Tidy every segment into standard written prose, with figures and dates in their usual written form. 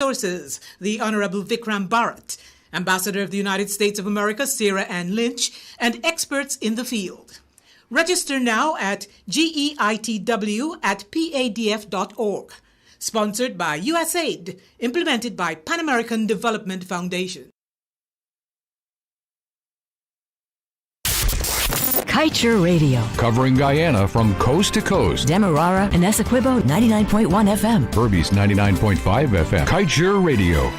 Sources, the Honorable Vikram Bharat, Ambassador of the United States of America, Sarah Ann Lynch, and experts in the field. Register now at geitw@padf.org. Sponsored by USAID, implemented by Pan American Development Foundation. Kaieteur Radio. Covering Guyana from coast to coast. Demerara and Essequibo 99.1 FM. Berbice 99.5 FM. Kaieteur Radio.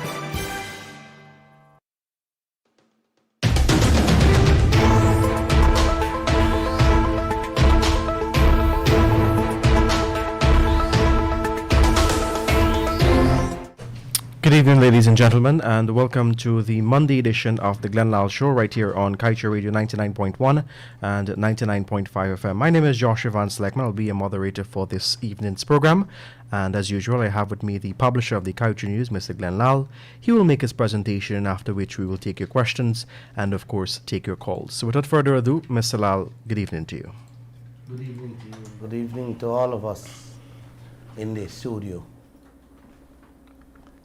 Good evening, ladies and gentlemen, and welcome to the Monday edition of the Lall Show right here on Kaieteur Radio 99.1 and 99.5 FM. My name is Joshua Van Sleckman. I'll be a moderator for this evening's program. And as usual, I have with me the publisher of the Kaieteur News, Mr. Lall. He will make his presentation, after which we will take your questions and, of course, take your calls. So without further ado, Mr. Lall, good evening to you. Good evening to you. Good evening to all of us in the studio.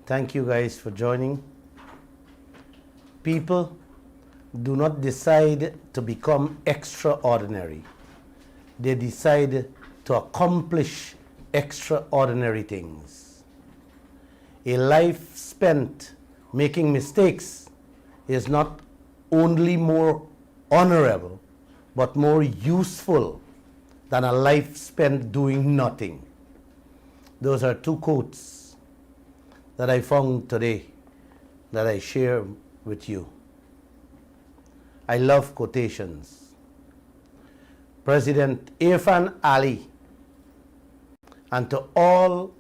Thank you guys for joining. People do not decide to become extraordinary. They decide to accomplish extraordinary things. A life spent making mistakes is not only more honorable, but more useful than a life spent doing nothing. Those are two quotes that I found today that I share with you. I love quotations. President Irfan Ali, and to all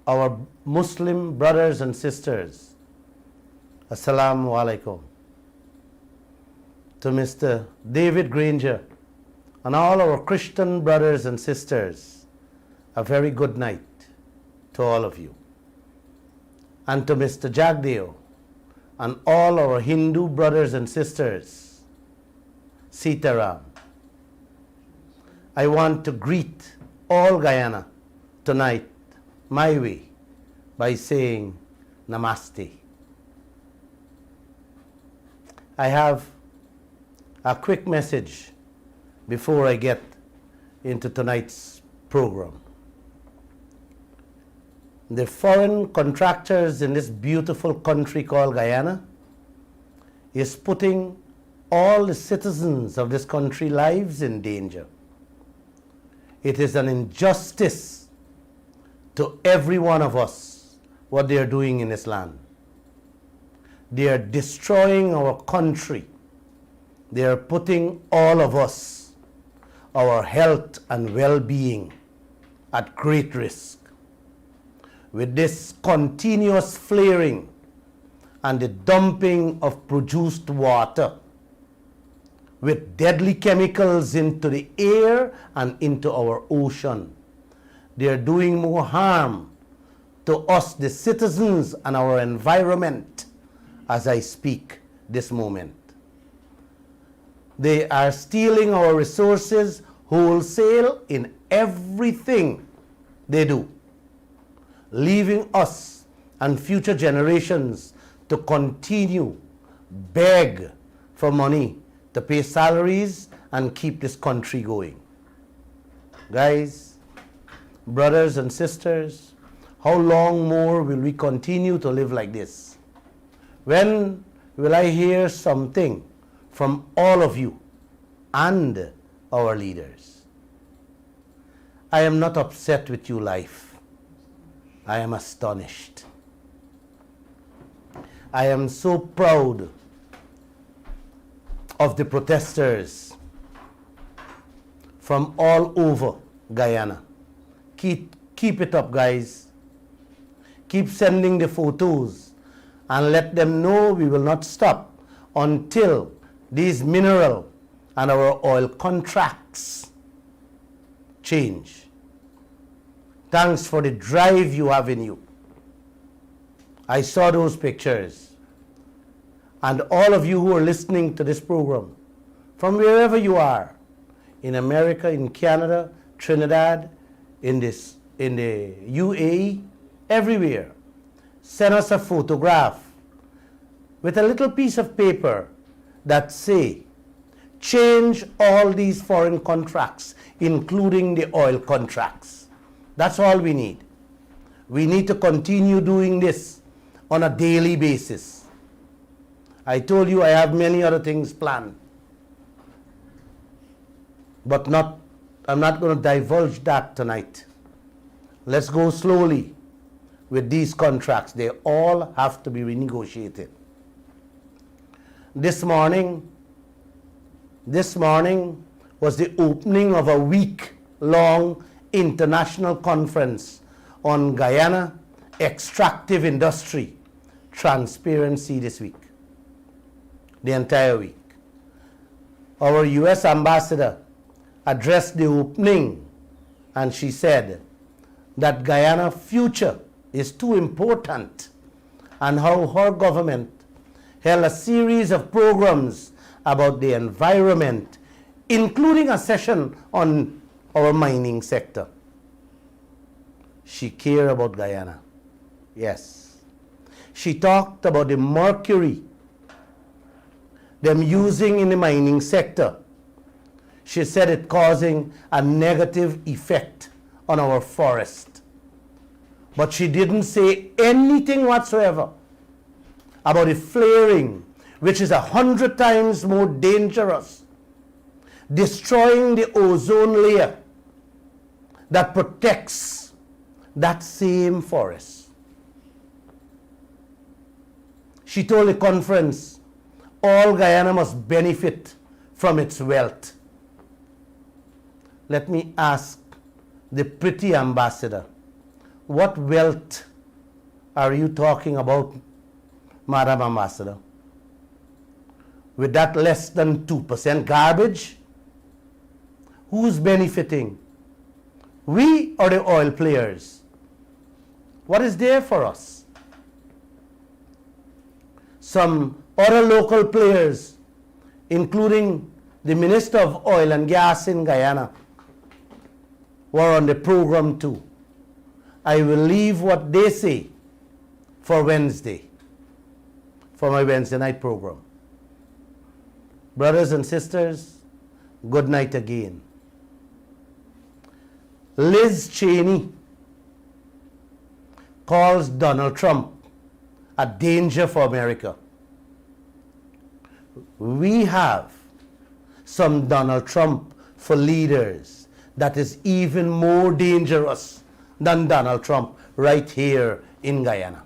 our Muslim brothers and sisters, Assalamu alaikum. To Mr. David Granger and all our Christian brothers and sisters, a very good night to all of you. And to Mr. Jagdeo and all our Hindu brothers and sisters, Sitaram. I want to greet all Guyana tonight my way by saying Namaste. I have a quick message before I get into tonight's program. The foreign contractors in this beautiful country called Guyana is putting all the citizens of this country lives in danger. It is an injustice to every one of us what they are doing in this land. They are destroying our country. They are putting all of us, our health and well-being, at great risk. With this continuous flaring and the dumping of produced water with deadly chemicals into the air and into our ocean, they are doing more harm to us, the citizens, and our environment as I speak this moment. They are stealing our resources wholesale in everything they do, leaving us and future generations to continue beg for money to pay salaries and keep this country going. Guys, brothers and sisters, how long more will we continue to live like this? When will I hear something from all of you and our leaders? I am not upset with you, life. I am astonished. I am so proud of the protesters from all over Guyana. Keep it up, guys. Keep sending the photos and let them know we will not stop until these mineral and our oil contracts change. Thanks for the drive you have in you. I saw those pictures. And all of you who are listening to this program, from wherever you are, in America, in Canada, Trinidad, in the UAE, everywhere, sent us a photograph with a little piece of paper that say, change all these foreign contracts, including the oil contracts. That's all we need. We need to continue doing this on a daily basis. I told you I have many other things planned, but I'm not going to divulge that tonight. Let's go slowly with these contracts. They all have to be renegotiated. This morning was the opening of a week-long international conference on Guyana extractive industry transparency this week, the entire week. Our U.S. ambassador addressed the opening, and she said that Guyana's future is too important, and how her government held a series of programs about the environment, including a session on our mining sector. She cared about Guyana. Yes. She talked about the mercury them using in the mining sector. She said it causing a negative effect on our forest. But she didn't say anything whatsoever about the flaring, which is 100 times more dangerous, destroying the ozone layer that protects that same forest. She told the conference, all Guyana must benefit from its wealth. Let me ask the pretty ambassador, what wealth are you talking about, Madam Ambassador? With that less than 2% garbage? Who's benefiting? We or the oil players? What is there for us? Some other local players, including the Minister of Oil and Gas in Guyana, were on the program too. I will leave what they say for Wednesday, for my Wednesday night program. Brothers and sisters, good night again. Liz Cheney calls Donald Trump a danger for America. We have some Donald Trump for leaders that is even more dangerous than Donald Trump right here in Guyana.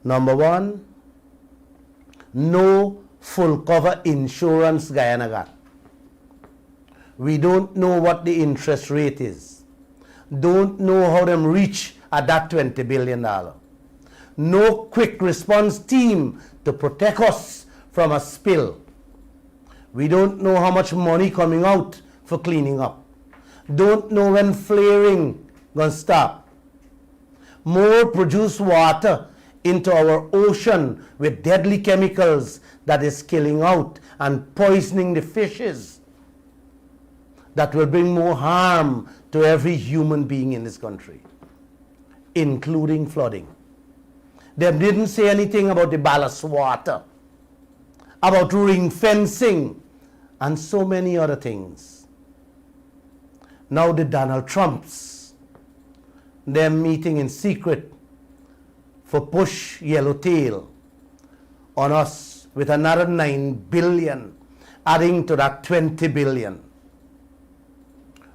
Number one, no full cover insurance Guyana got. We don't know what the interest rate is. Don't know how them reach at that $20 billion. No quick response team to protect us from a spill. We don't know how much money coming out for cleaning up. Don't know when flaring gonna stop. More produced water into our ocean with deadly chemicals that is killing out and poisoning the fishes, that will bring more harm to every human being in this country, including flooding. They didn't say anything about the ballast water, about ring fencing, and so many other things. Now the Donald Trumps, they're meeting in secret for push yellowtail on us with another $9 billion, adding to that $20 billion.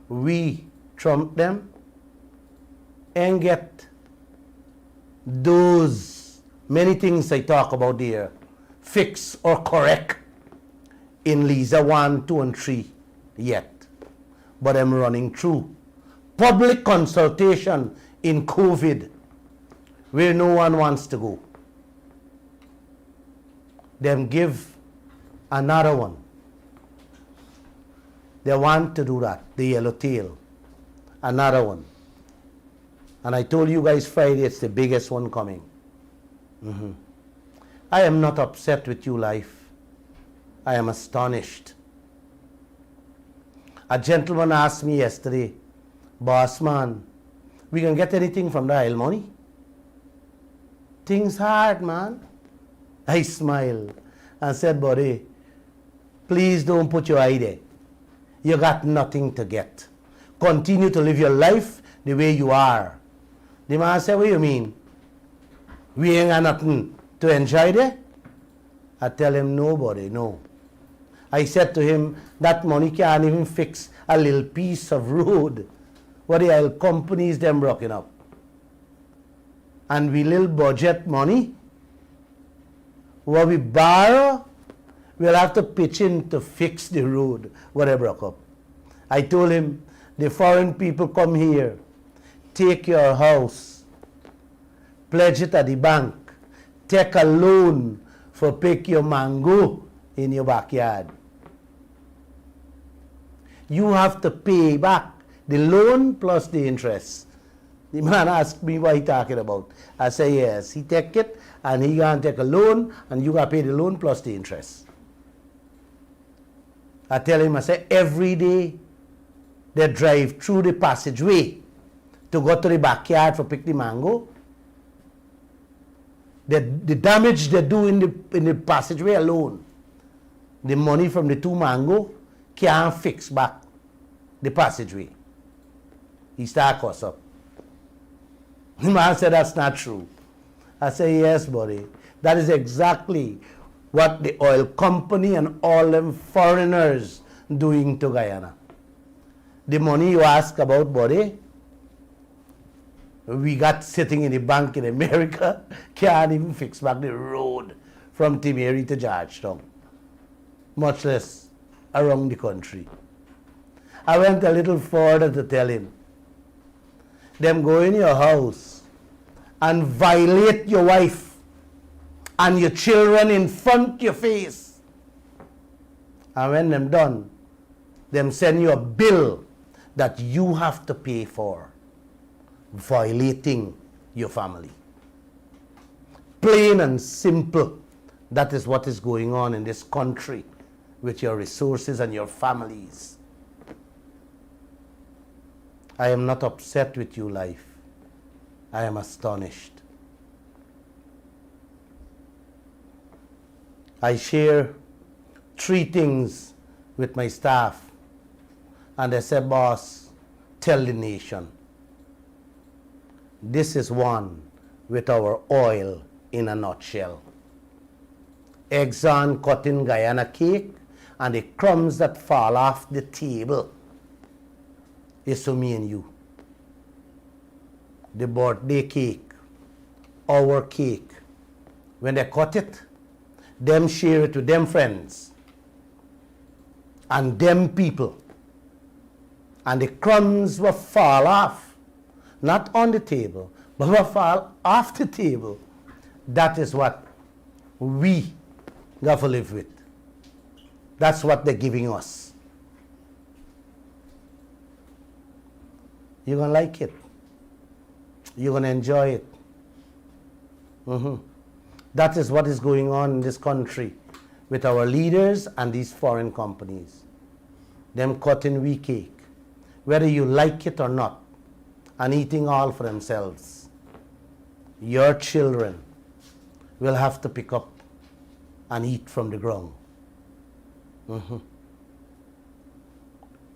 We trump them and get those many things I talk about here fix or correct in Lisa 1, 2, and 3 yet. But I'm running through public consultation in COVID where no one wants to go. Them give another one. They want to do that, the yellowtail, another one. And I told you guys Friday it's the biggest one coming. I am not upset with you, life. I am astonished. A gentleman asked me yesterday, boss man, we can get anything from the oil money. Things hard, man. I smiled and said, buddy, please don't put your eye there. You got nothing to get. Continue to live your life the way you are. The man said, what do you mean? We ain't got nothing to enjoy there? I tell him, nobody, no. I said to him, that money can't even fix a little piece of road what the oil companies them broken up. And we little budget money, what we borrow, we'll have to pitch in to fix the road what they broke up. I told him, the foreign people come here, take your house, pledge it at the bank, take a loan for pick your mango in your backyard. You have to pay back the loan plus the interest. The man asked me what he talking about. I say yes. He take it and he gonna take a loan and you gotta pay the loan plus the interest. I tell him, I say every day they drive through the passageway to go to the backyard for pick the mango. The damage they do in the passageway alone, the money from the 2 mango can't fix back the passageway. He start cuss up. The man said, that's not true. I say, yes, buddy. That is exactly what the oil company and all them foreigners doing to Guyana. The money you ask about, buddy, we got sitting in the bank in America, can't even fix back the road from Timeri to Georgetown, much less around the country. I went a little further to tell him, them go in your house and violate your wife and your children in front of your face. And when them done, them send you a bill that you have to pay for violating your family. Plain and simple, that is what is going on in this country with your resources and your families. I am not upset with you, life. I am astonished. I share 3 things with my staff, and they say, boss, tell the nation. This is one with our oil in a nutshell. Exxon cutting Guyana cake, and the crumbs that fall off the table is to me and you. The birthday cake, our cake, when they cut it, them share it with them friends and them people. And the crumbs will fall off, not on the table, but will fall off the table. That is what we got to live with. That's what they're giving us. You're going to like it. You're going to enjoy it. That is what is going on in this country with our leaders and these foreign companies. Them cutting we cake, whether you like it or not, and eating all for themselves. Your children will have to pick up and eat from the ground.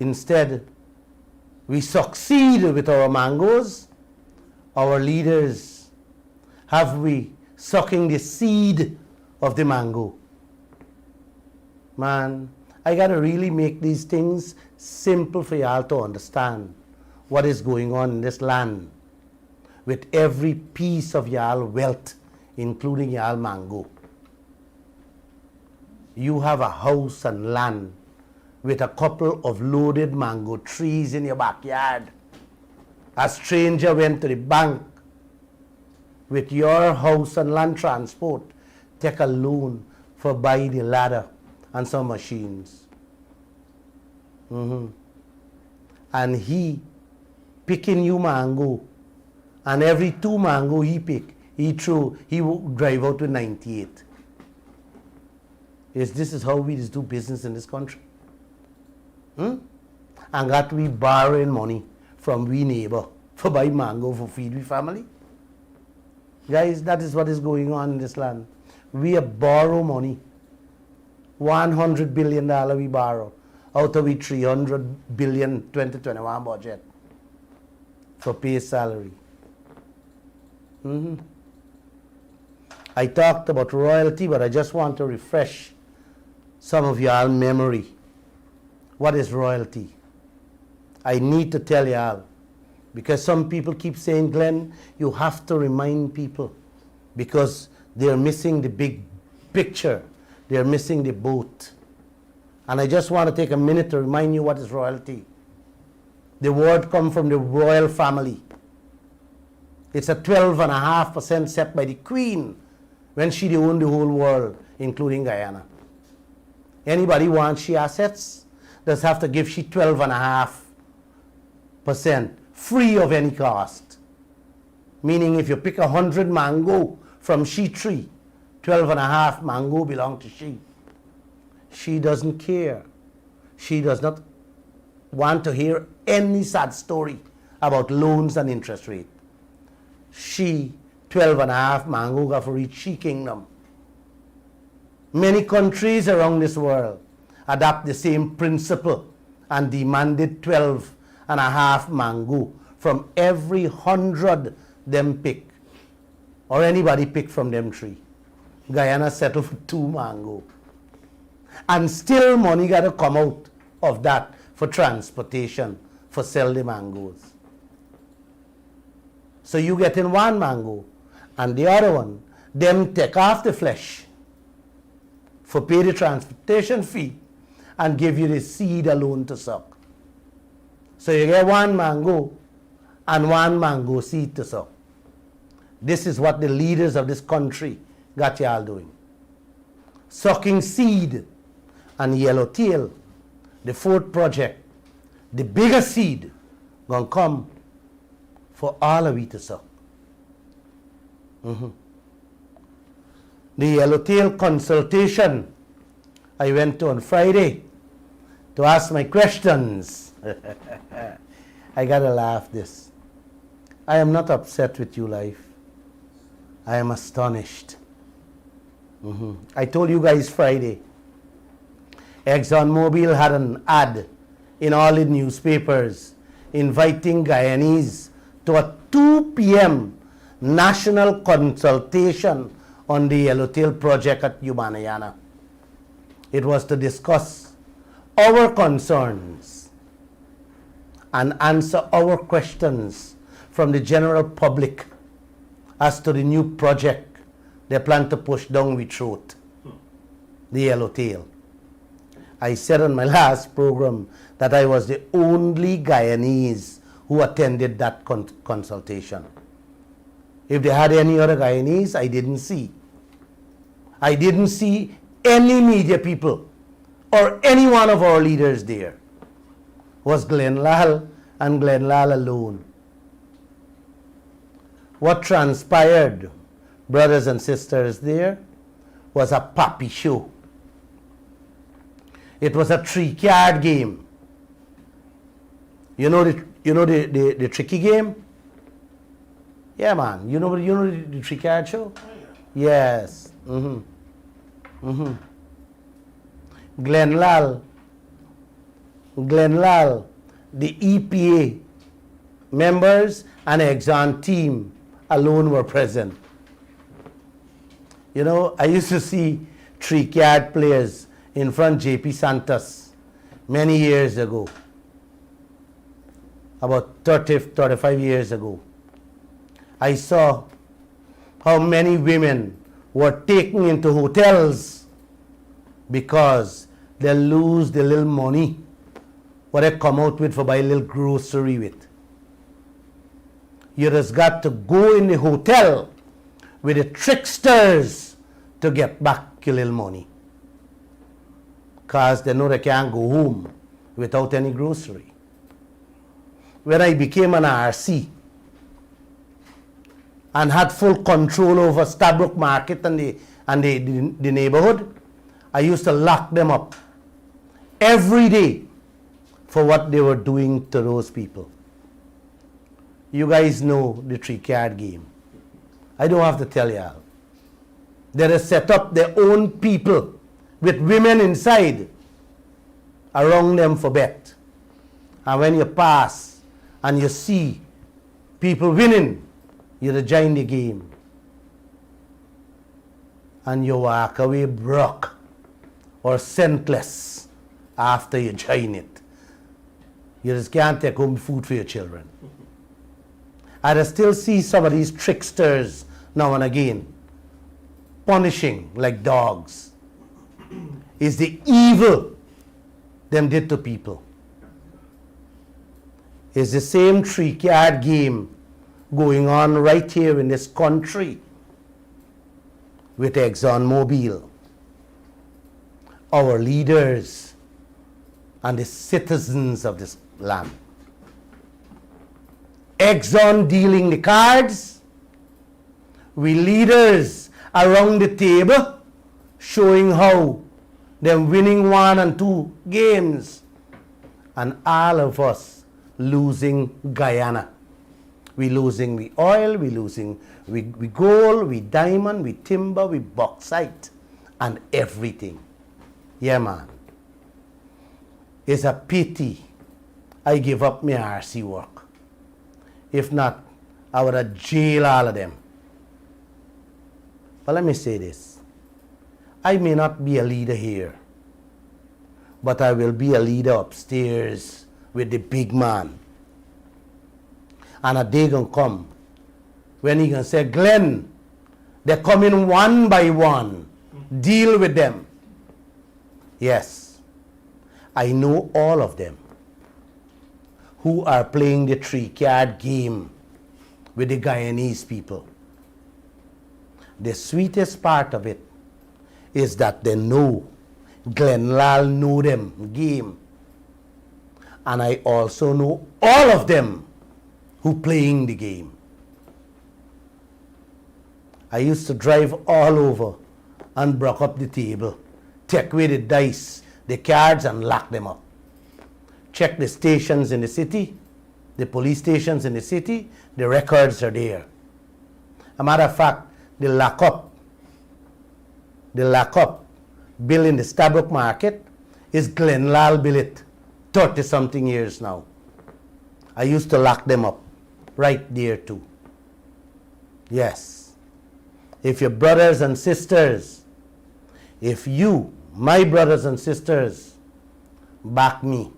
Instead, we succeed with our mangoes. Our leaders have we sucking the seed of the mango. Man, I gotta really make these things simple for y'all to understand what is going on in this land with every piece of y'all wealth, including y'all mango. You have a house and land with a couple of loaded mango trees in your backyard. A stranger went to the bank with your house and land transport, take a loan for buy the ladder and some machines. And he picking you mango, and every 2 mango he pick, he drive out with 98. This is how we do business in this country. And that we borrowing money from we neighbor for buy mango for feed we family. Guys, that is what is going on in this land. We borrow money. $100 billion we borrow out of we $300 billion 2021 budget for pay salary. I talked about royalty, but I just want to refresh some of y'all memory. What is royalty? I need to tell y'all, because some people keep saying, Glenn, you have to remind people because they're missing the big picture. They're missing the boat. And I just want to take a minute to remind you what is royalty. The word comes from the royal family. It's a 12.5% set by the Queen when she owned the whole world, including Guyana. Anybody wants she assets, does have to give she 12.5% free of any cost. Meaning if you pick 100 mango from she tree, 12.5 mango belong to she. She doesn't care. She does not want to hear any sad story about loans and interest rate. She 12.5 mango got for each she kingdom. Many countries around this world adopt the same principle and demanded 12.5 mango from every 100 them pick or anybody pick from them tree. Guyana settled for 2 mango. And still money got to come out of that for transportation, for sell the mangoes. So you get in 1 mango and the other one, them take off the flesh for pay the transportation fee and give you the seed alone to suck. So you get 1 mango and 1 mango seed to suck. This is what the leaders of this country got y'all doing. Sucking seed and yellowtail, the 4th project, the biggest seed gonna come for all of we to suck. The yellowtail consultation I went to on Friday to ask my questions. I gotta laugh this. I am not upset with you, life. I am astonished. I told you guys Friday, ExxonMobil had an ad in all the newspapers inviting Guyanese to a 2 p.m. national consultation on the Yellowtail project at Ubanayana. It was to discuss our concerns and answer our questions from the general public as to the new project they plan to push down we throat, the Yellowtail. I said on my last program that I was the only Guyanese who attended that consultation. If they had any other Guyanese, I didn't see. I didn't see any media people or any one of our leaders there. It was Glenn Lall and Glenn Lall alone. What transpired, brothers and sisters, there was a puppy show. It was a 3-card game. You know the tricky game? Yeah, man. You know the 3-card show? Yes. Glenn Lall, the EPA members and Exxon team alone were present. You know, I used to see 3-card players in front JP Santos many years ago, about 35 years ago. I saw how many women were taken into hotels because they lose the little money what they come out with for buy a little grocery with. You just got to go in the hotel with the tricksters to get back your little money, because they know they can't go home without any grocery. When I became an RC and had full control over Stabrook Market and the neighborhood, I used to lock them up every day for what they were doing to those people. You guys know the 3-card game. I don't have to tell y'all. They have set up their own people with women inside around them for bet. And when you pass and you see people winning, you join the game. And you walk away broke or scentless after you join it. You just can't take home food for your children. I still see some of these tricksters now and again punishing like dogs. It's the evil them did to people. It's the same 3-card game going on right here in this country with ExxonMobil. Our leaders and the citizens of this land. Exxon dealing the cards, we leaders around the table showing how them winning 1 and 2 games, and all of us losing Guyana. We losing the oil, we losing we gold, we diamond, we timber, we bauxite, and everything. Yeah, man. It's a pity I give up my RC work. If not, I would have jailed all of them. But let me say this. I may not be a leader here, but I will be a leader upstairs with the big man. And a day gonna come when he gonna say, Glenn, they're coming one by one. Deal with them. Yes, I know all of them who are playing the 3-card game with the Guyanese people. The sweetest part of it is that they know Glenn Lall know them game. And I also know all of them who playing the game. I used to drive all over and broke up the table, take away the dice, the cards, and lock them up. Check the stations in the city, the police stations in the city, the records are there. A matter of fact, the lock-up bill in the Stabrook Market is Glenn Lall billet, 30-something years now. I used to lock them up right there too. Yes. If your brothers and sisters, if you, my brothers and sisters, back me,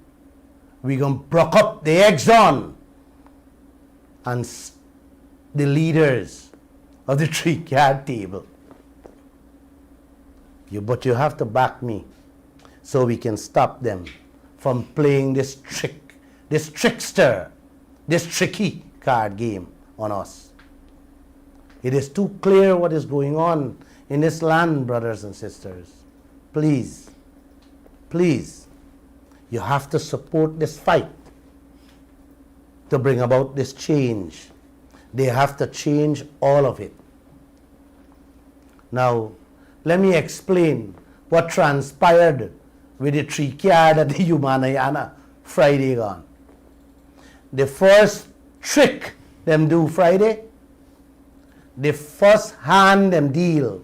we gonna broke up the Exxon and the leaders of the 3-card table. But you have to back me so we can stop them from playing this trick, this trickster, this tricky card game on us. It is too clear what is going on in this land, brothers and sisters. Please, please, you have to support this fight to bring about this change. They have to change all of it. Now, let me explain what transpired with the 3-card at the Humanayana Friday gone. The first trick them do Friday, the first hand them deal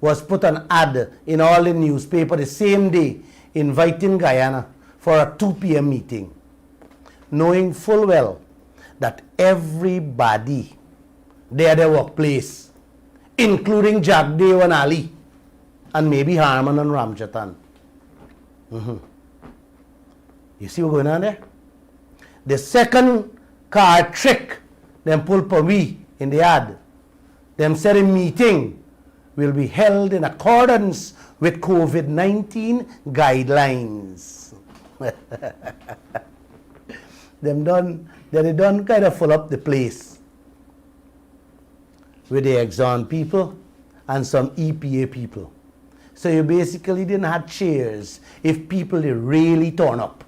was put an ad in all the newspaper the same day inviting Guyana for a 2 p.m. meeting, knowing full well that everybody there at their workplace, including Jagdev and Ali, and maybe Harman and Ramjatan. You see what's going on there? The second card trick them pull for me in the ad, them said a meeting will be held in accordance with COVID-19 guidelines. they done kind of full up the place with the Exxon people and some EPA people. So you basically didn't have chairs if people they really turn up.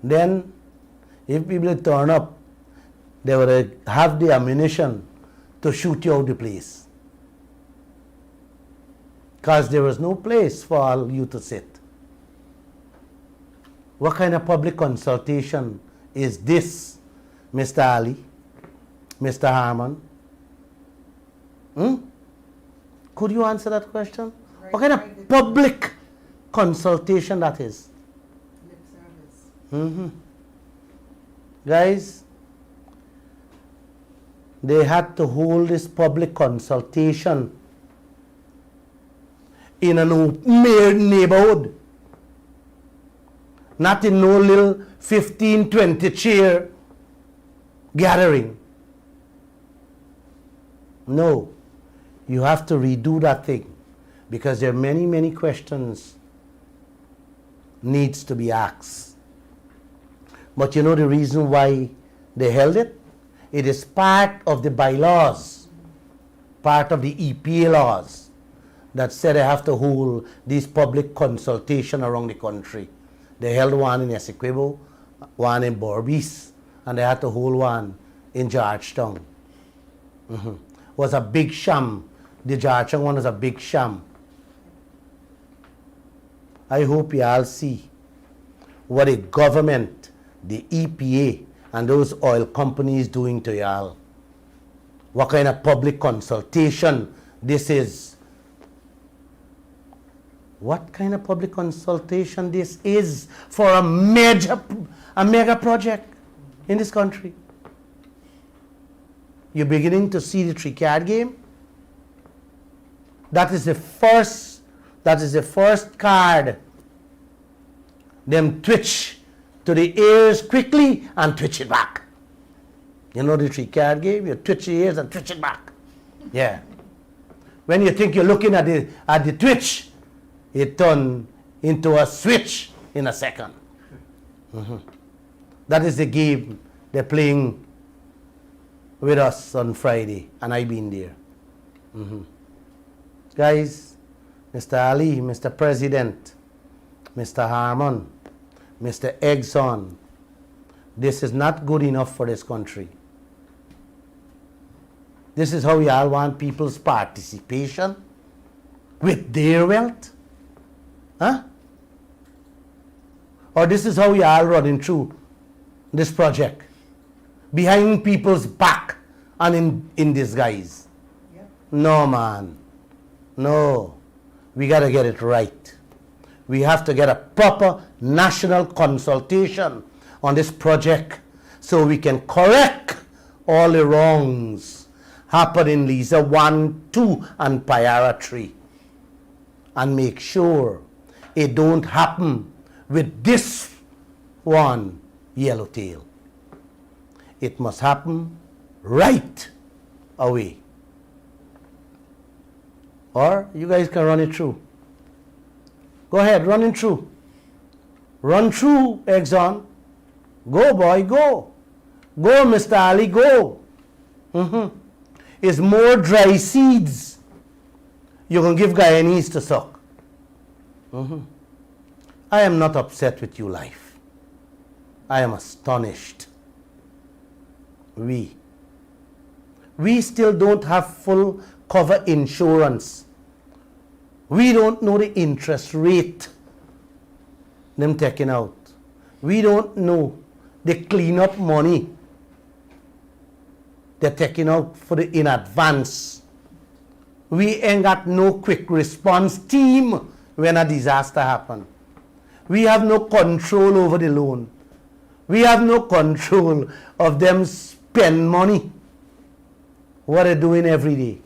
Then, if people turn up, they would have the ammunition to shoot you out the place. Because there was no place for all you to sit. What kind of public consultation is this Mr. Ali, Mr. Harmon? Could you answer that question? What kind of public consultation that is? Guys, they had to hold this public consultation in a neighborhood, not in no little 15, 20 chair gathering. No, you have to redo that thing because there are many, many questions needs to be asked. But you know the reason why they held it? It is part of the bylaws, part of the EPA laws that said they have to hold these public consultation around the country. They held one in Essequibo, one in Berbice, and they had to hold one in Georgetown. Was a big sham. The Georgetown one was a big sham. I hope you all see what the government, the EPA, and those oil companies doing to y'all. What kind of public consultation this is. What kind of public consultation this is for a mega project in this country? You're beginning to see the three-card game. That is the first card. Them twitch to the ears quickly and twitch it back. You know the three-card game? You twitch your ears and twitch it back. Yeah. When you think you're looking at the twitch, it turns into a switch in a second. That is the game they're playing with us on Friday, and I've been there. Guys, Mr. Ali, Mr. President, Mr. Harmon, Mr. Exxon, this is not good enough for this country. This is how y'all want people's participation with their wealth? Huh? Or this is how y'all running through this project? Behind people's back and in disguise. Yep. No, man. No. We got to get it right. We have to get a proper national consultation on this project so we can correct all the wrongs happening in Lisa 1, 2, and Payara 3. And make sure it don't happen with this one yellowtail. It must happen right away. Or you guys can run it through. Go ahead, run it through. Run through, Exxon. Go, boy, go. Go, Mr. Ali, go. It's more dry seeds you can give Guyanese to suck. I am not upset with you, life. I am astonished. We still don't have full cover insurance. We don't know the interest rate them taking out. We don't know the cleanup money they're taking out in advance. We ain't got no quick response team when a disaster happens. We have no control over the loan. We have no control of them spend money. What they're doing every day.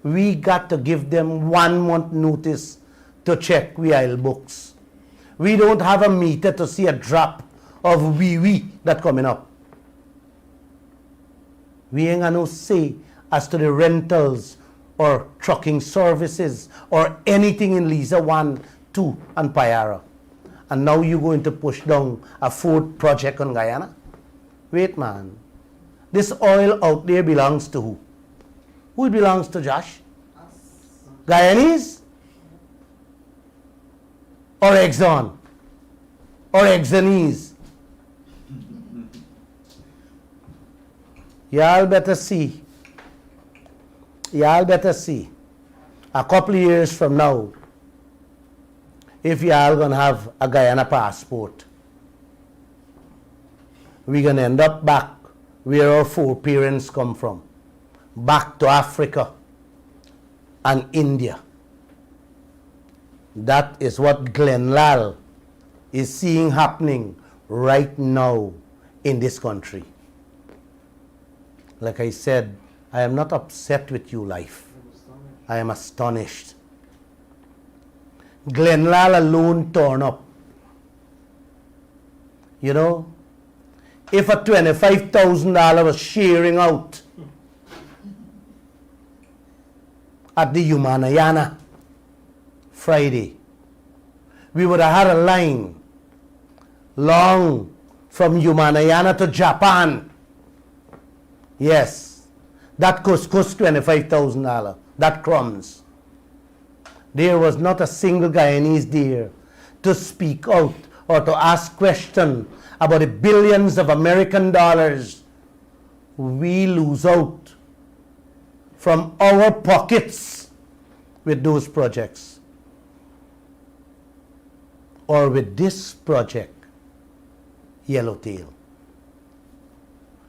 We got to give them 1 month notice to check our books. We don't have a meter to see a drop of wee that coming up. We ain't got no say as to the rentals or trucking services or anything in Lisa 1, 2, and Payara. And now you're going to push down a fourth project on Guyana? Wait, man. This oil out there belongs to who? Who it belongs to, Josh? Us. Guyanese? Or Exxon? Or Exxonese? Y'all better see. Y'all better see. A couple of years from now, if y'all gonna have a Guyana passport, we're going to end up back where our foreparents come from, back to Africa and India. That is what Lall is seeing happening right now in this country. Like I said, I am not upset with you, life. I am astonished. Lall alone torn up. You know, if a $25,000 was sharing out at the Humanayana Friday, we would have had a line long from Humanayana to Japan. Yes, that cost $25,000. That crumbs. There was not a single Guyanese there to speak out or to ask questions about the billions of American dollars we lose out from our pockets with those projects, or with this project, Yellowtail.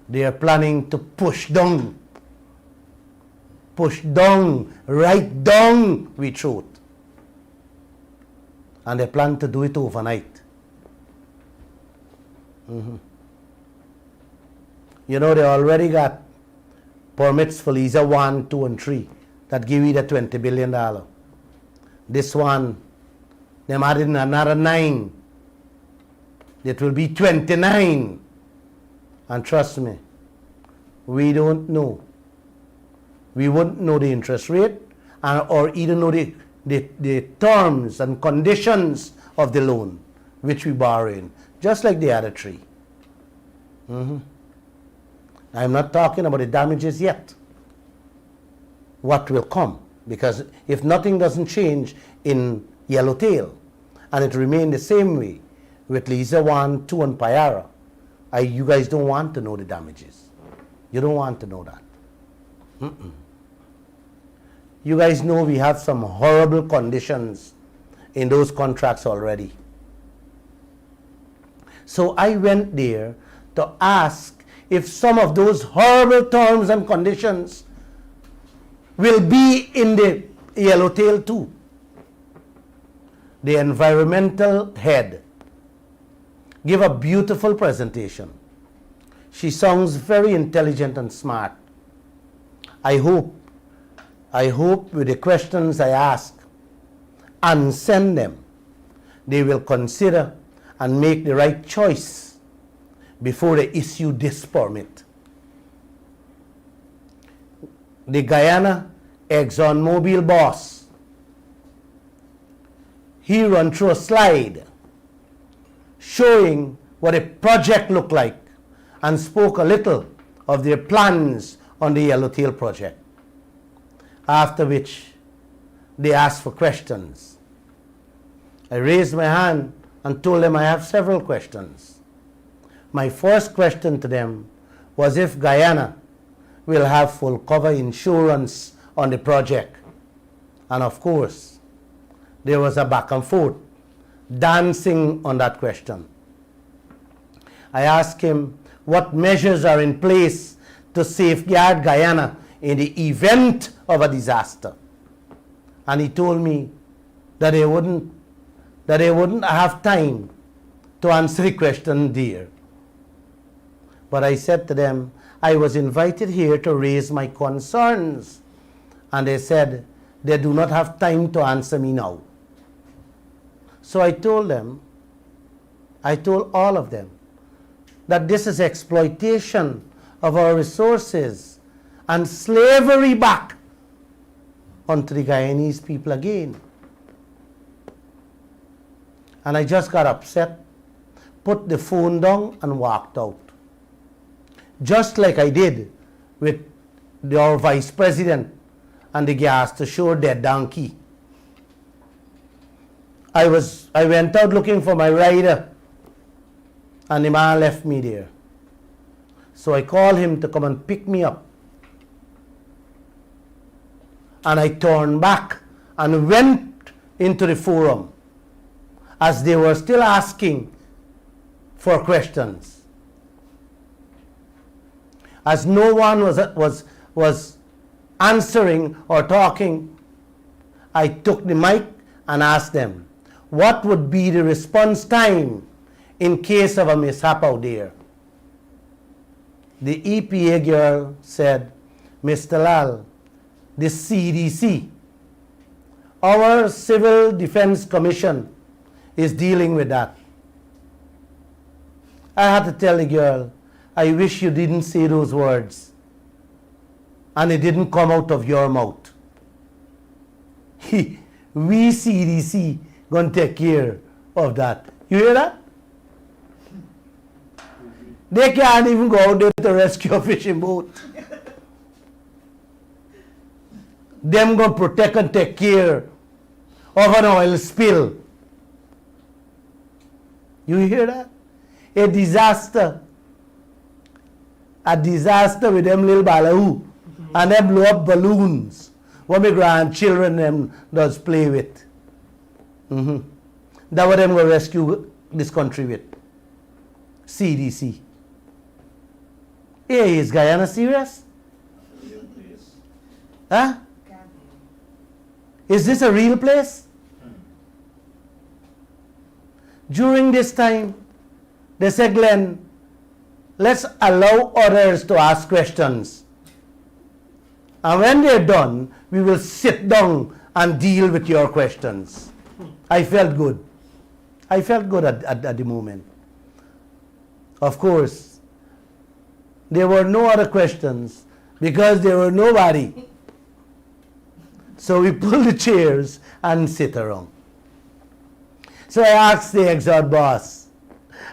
They are planning to push down, right down we throat. And they plan to do it overnight. You know, they already got permits for Lisa 1, 2, and 3 that give you the $20 billion. This one, them added another 9. It will be 29. And trust me, we don't know. We wouldn't know the interest rate or even know the terms and conditions of the loan which we borrow in, just like the other 3. I'm not talking about the damages yet. What will come? Because if nothing doesn't change in Yellowtail and it remains the same way with Lisa 1, 2, and Payara, you guys don't want to know the damages. You don't want to know that. You guys know we have some horrible conditions in those contracts already. So I went there to ask if some of those horrible terms and conditions will be in the Yellowtail too. The environmental head gave a beautiful presentation. She sounds very intelligent and smart. I hope with the questions I ask and send them, they will consider and make the right choice before they issue this permit. The Guyana ExxonMobil boss, he ran through a slide showing what a project looked like and spoke a little of their plans on the Yellowtail project. After which they asked for questions. I raised my hand and told them I have several questions. My first question to them was if Guyana will have full cover insurance on the project. And of course, there was a back and forth, dancing on that question. I asked him what measures are in place to safeguard Guyana in the event of a disaster. And he told me that they wouldn't have time to answer the question there. But I said to them, I was invited here to raise my concerns. And they said they do not have time to answer me now. So I told all of them, that this is exploitation of our resources and slavery back onto the Guyanese people again. And I just got upset, put the phone down and walked out. Just like I did with our vice president and the gas to show dead donkey. I went out looking for my rider and the man left me there. So I called him to come and pick me up. And I turned back and went into the forum as they were still asking for questions. As no one was answering or talking, I took the mic and asked them, what would be the response time in case of a mishap out there? The EPA girl said, Mr. Lall, the CDC, our Civil Defense Commission is dealing with that. I had to tell the girl, I wish you didn't say those words and it didn't come out of your mouth. We CDC gonna take care of that. You hear that? They can't even go out there to rescue a fishing boat. Them gonna protect and take care of an oil spill. You hear that? A disaster with them little balloons and them blow up balloons what my grandchildren them does play with. That what them will rescue this country with. CDC. Hey, is Guyana serious? Huh? Is this a real place? During this time, they said, Glenn, let's allow others to ask questions. And when they're done, we will sit down and deal with your questions. I felt good. I felt good at the moment. Of course, there were no other questions because there were nobody. So we pulled the chairs and sit around. So I asked the Exxon boss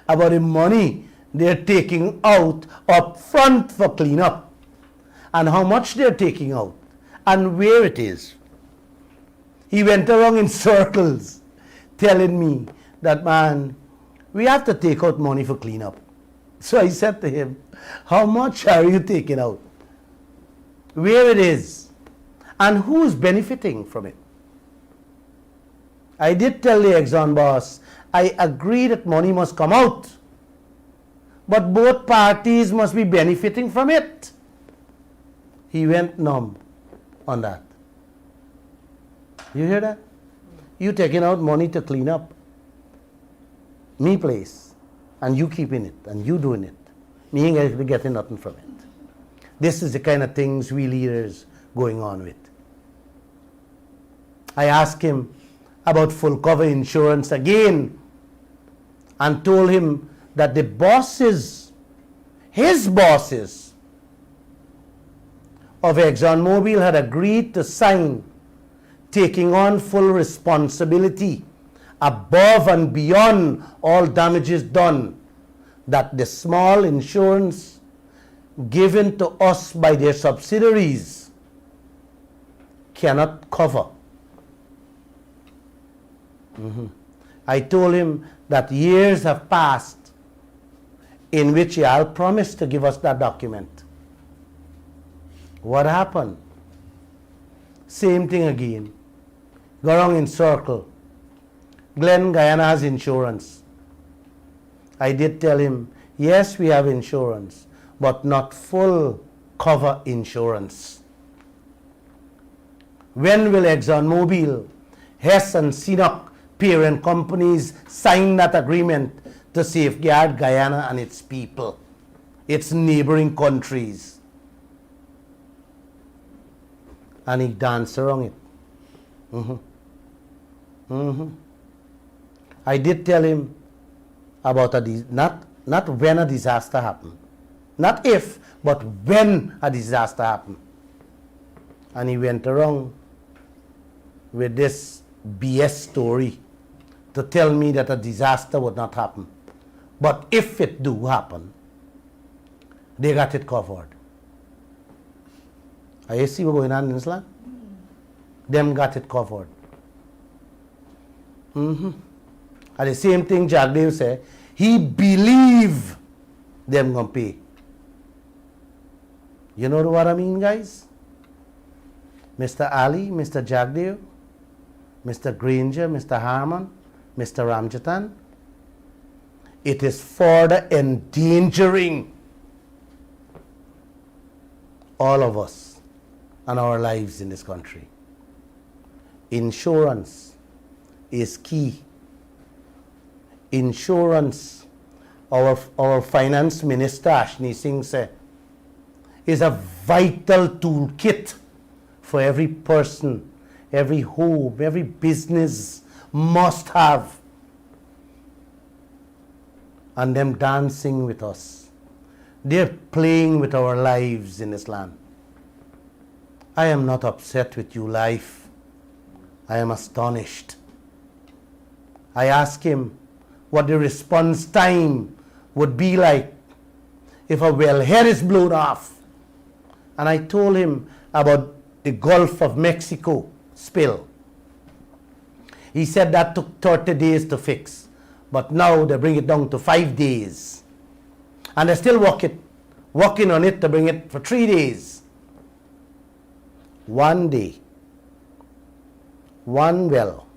about the money they're taking out up front for cleanup and how much they're taking out and where it is. He went around in circles telling me that, man, we have to take out money for cleanup. So I said to him, how much are you taking out? Where it is? And who's benefiting from it? I did tell the Exxon boss, I agree that money must come out, but both parties must be benefiting from it. He went numb on that. You hear that? You taking out money to clean up me place, and you keeping it, and you doing it. Me ain't getting nothing from it. This is the kind of things we leaders going on with. I asked him about full cover insurance again and told him that the bosses, his bosses of ExxonMobil had agreed to sign taking on full responsibility above and beyond all damages done that the small insurance given to us by their subsidiaries cannot cover. I told him that years have passed in which Yal promised to give us that document. What happened? Same thing again. Go around in circle. Glenn, Guyana has insurance. I did tell him, yes, we have insurance, but not full cover insurance. When will ExxonMobil, Hess and CNOOC parent companies sign that agreement to safeguard Guyana and its people, its neighboring countries? And he danced around it. I did tell him about not when a disaster happened. Not if, but when a disaster happened. And he went around with this BS story to tell me that a disaster would not happen. But if it do happen, they got it covered. Are you see what's going on in this land? Them got it covered. And the same thing Jack Dave said, he believe them gonna pay. You know what I mean, guys? Mr. Ali, Mr. Jagdev, Mr. Granger, Mr. Harman, Mr. Ramjatan, it is further endangering all of us and our lives in this country. Insurance is key. Insurance, our finance minister Ashni Singh said, is a vital toolkit for every person, every home, every business must have. And them dancing with us. They're playing with our lives in this land. I am not upset with you, life. I am astonished. I asked him what the response time would be like if a wellhead is blown off. And I told him about the Gulf of Mexico spill. He said that took 30 days to fix. But now they bring it down to 5 days. And they're still working on it to bring it for 3 days. One day, one well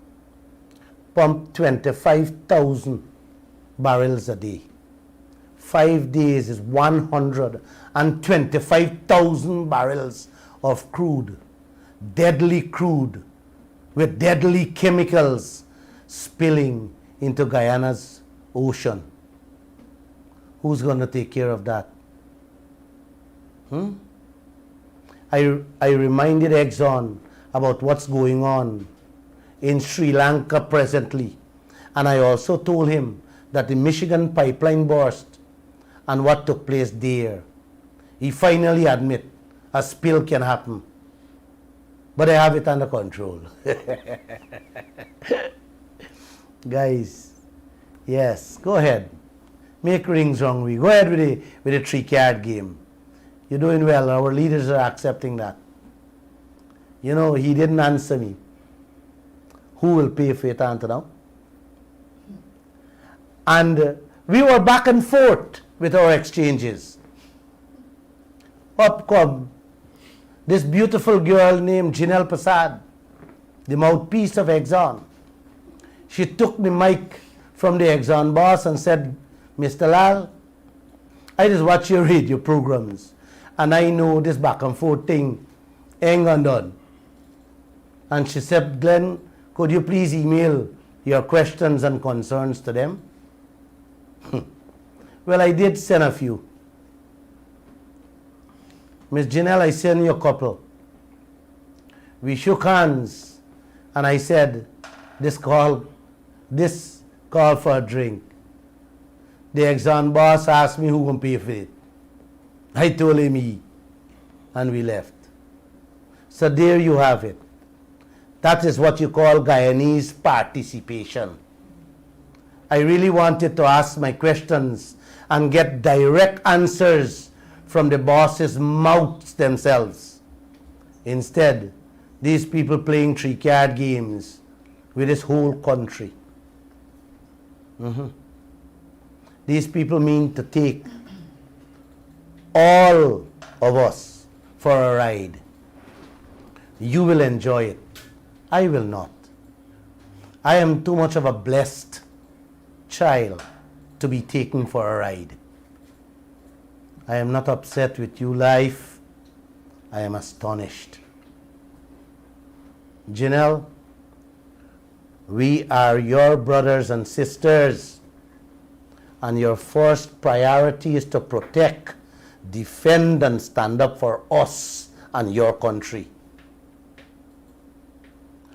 pumped 25,000 barrels a day. 5 days is 125,000 barrels of crude, deadly crude, with deadly chemicals spilling into Guyana's ocean. Who's going to take care of that? I reminded Exxon about what's going on in Sri Lanka presently. And I also told him that the Michigan pipeline burst and what took place there. He finally admit a spill can happen. But I have it under control. Guys, yes, go ahead. Make rings wrong. Go ahead with the 3-card game. You're doing well. Our leaders are accepting that. You know, he didn't answer me. Who will pay for it until now? And we were back and forth with our exchanges. Up come this beautiful girl named Janelle Prasad, the mouthpiece of Exxon. She took the mic from the Exxon boss and said, Mr. Lall, I just watch your radio programs and I know this back and forth thing ain't gone done. And she said, Glenn, could you please email your questions and concerns to them? Well, I did send a few. Miss Janelle, I sent you a couple. We shook hands and I said, this call for a drink. The Exxon boss asked me who will pay for it. I told him he, and we left. So there you have it. That is what you call Guyanese participation. I really wanted to ask my questions and get direct answers from the bosses' mouths themselves. Instead, these people playing 3-card games with this whole country. These people mean to take all of us for a ride. You will enjoy it. I will not. I am too much of a blessed child to be taken for a ride. I am not upset with you, life. I am astonished. Janelle, we are your brothers and sisters, and your first priority is to protect, defend, and stand up for us and your country.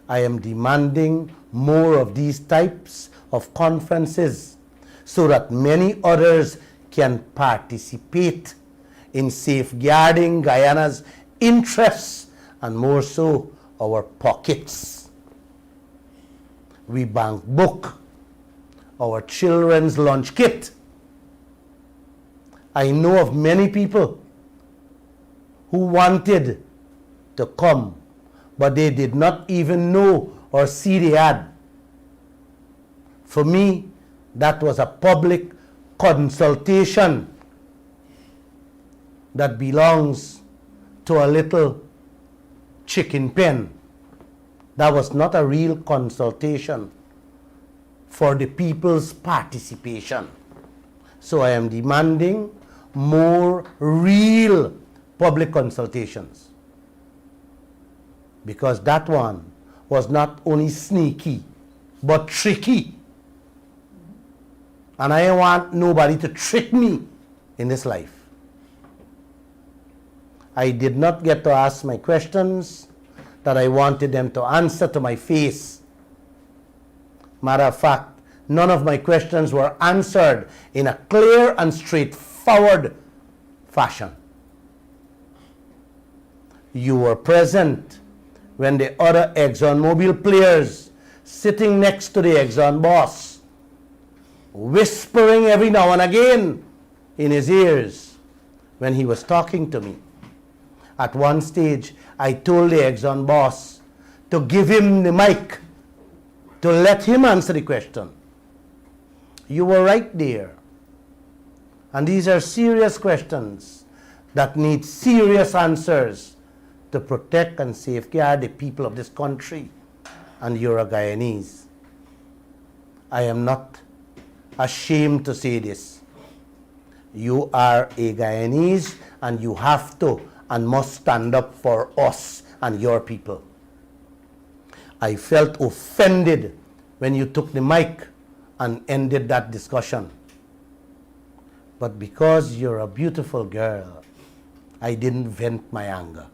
I am demanding more of these types of conferences so that many others can participate in safeguarding Guyana's interests and more so our pockets. We bank book, our children's lunch kit. I know of many people who wanted to come, but they did not even know or see the ad. For me, that was a public consultation that belongs to a little chicken pen. That was not a real consultation for the people's participation. So I am demanding more real public consultations, because that one was not only sneaky but tricky, and I don't want nobody to trick me in this life. I did not get to ask my questions that I wanted them to answer to my face. Matter of fact, none of my questions were answered in a clear and straightforward fashion. You were present when the other ExxonMobil players sitting next to the Exxon boss, whispering every now and again in his ears when he was talking to me. At one stage, I told the Exxon boss to give him the mic, to let him answer the question. You were right there. And these are serious questions that need serious answers to protect and safeguard the people of this country. And you're a Guyanese. I am not ashamed to say this. You are a Guyanese, and you have to and must stand up for us and your people. I felt offended when you took the mic and ended that discussion. But because you're a beautiful girl, I didn't vent my anger.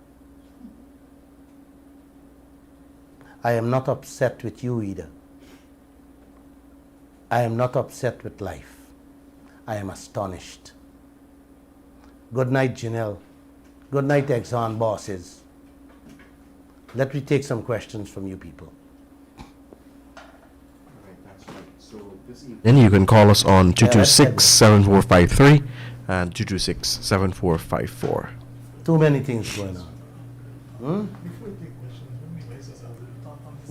I am not upset with you either. I am not upset with life. I am astonished. Good night, Janelle. Good night, Exxon bosses. Let me take some questions from you people. Then you can call us on 226-7453 and 226-7454. Too many things going on.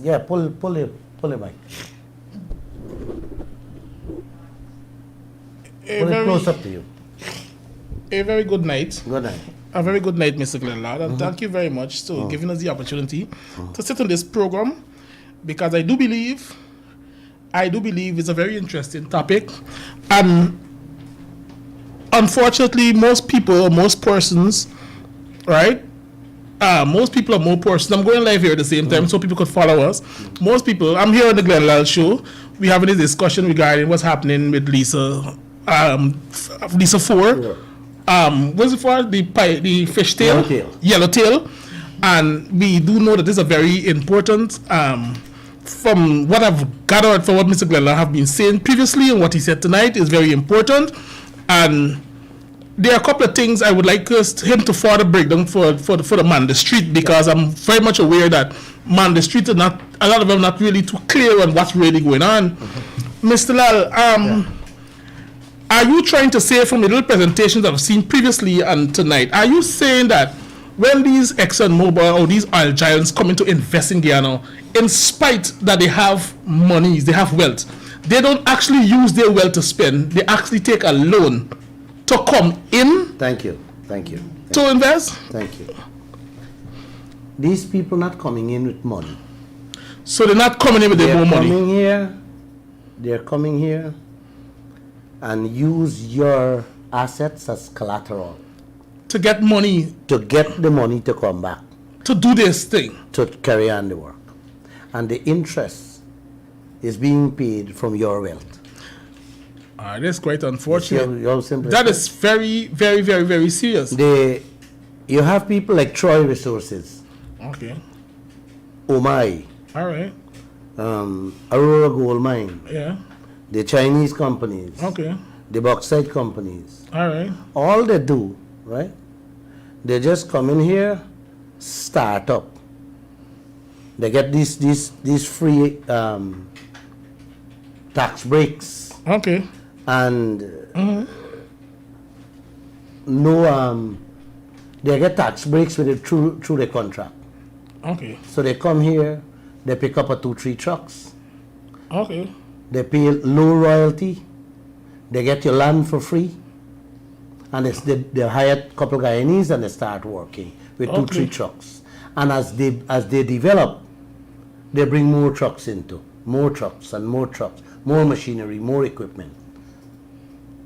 Yeah, pull it mic. Pull it close up to you. A very good night. Good night. A very good night, Mr. Lall, and thank you very much for giving us the opportunity to sit on this program, because I do believe it's a very interesting topic, and unfortunately, most persons, right? Most people are more persons. I'm going live here at the same time so people could follow us. Most people, I'm here on the Glenn Lall show. We're having a discussion regarding what's happening with Lisa 4. What's it for? The fishtail? Yellowtail. And we do know that this is a very important, from what I've gathered from what Mr. Glenn have been saying previously and what he said tonight is very important. And there are a couple of things I would like him to further break down for the man the street, because I'm very much aware that man the street are not, a lot of them not really too clear on what's really going on. Mr. Lall, are you trying to say from the little presentations I've seen previously and tonight, are you saying that when these ExxonMobil or these oil giants come in to invest in Guyana, in spite that they have monies, they have wealth, they don't actually use their wealth to spend, they actually take a loan to come in? Thank you. To invest? Thank you. These people not coming in with money. So they're not coming in with their more money? They're coming here and use your assets as collateral. To get money? To get the money to come back. To do this thing? To carry on the work. And the interest is being paid from your wealth. That's quite unfortunate. That That is very, very, very, very serious. You have people like Troy Resources. Okay. Omai. All right. Aurora Gold Mine. Yeah. The Chinese companies. Okay. The bauxite companies. All right. All they do, right? They just come in here, start up. They get these free tax breaks. Okay. And they get tax breaks with it through the contract. Okay. So they come here, they pick up 2-3 trucks. Okay. They pay low royalty. They get your land for free. And they hire a couple of Guyanese and they start working with 2-3 trucks. And as they develop, they bring more trucks into, more trucks and more trucks, more machinery, more equipment.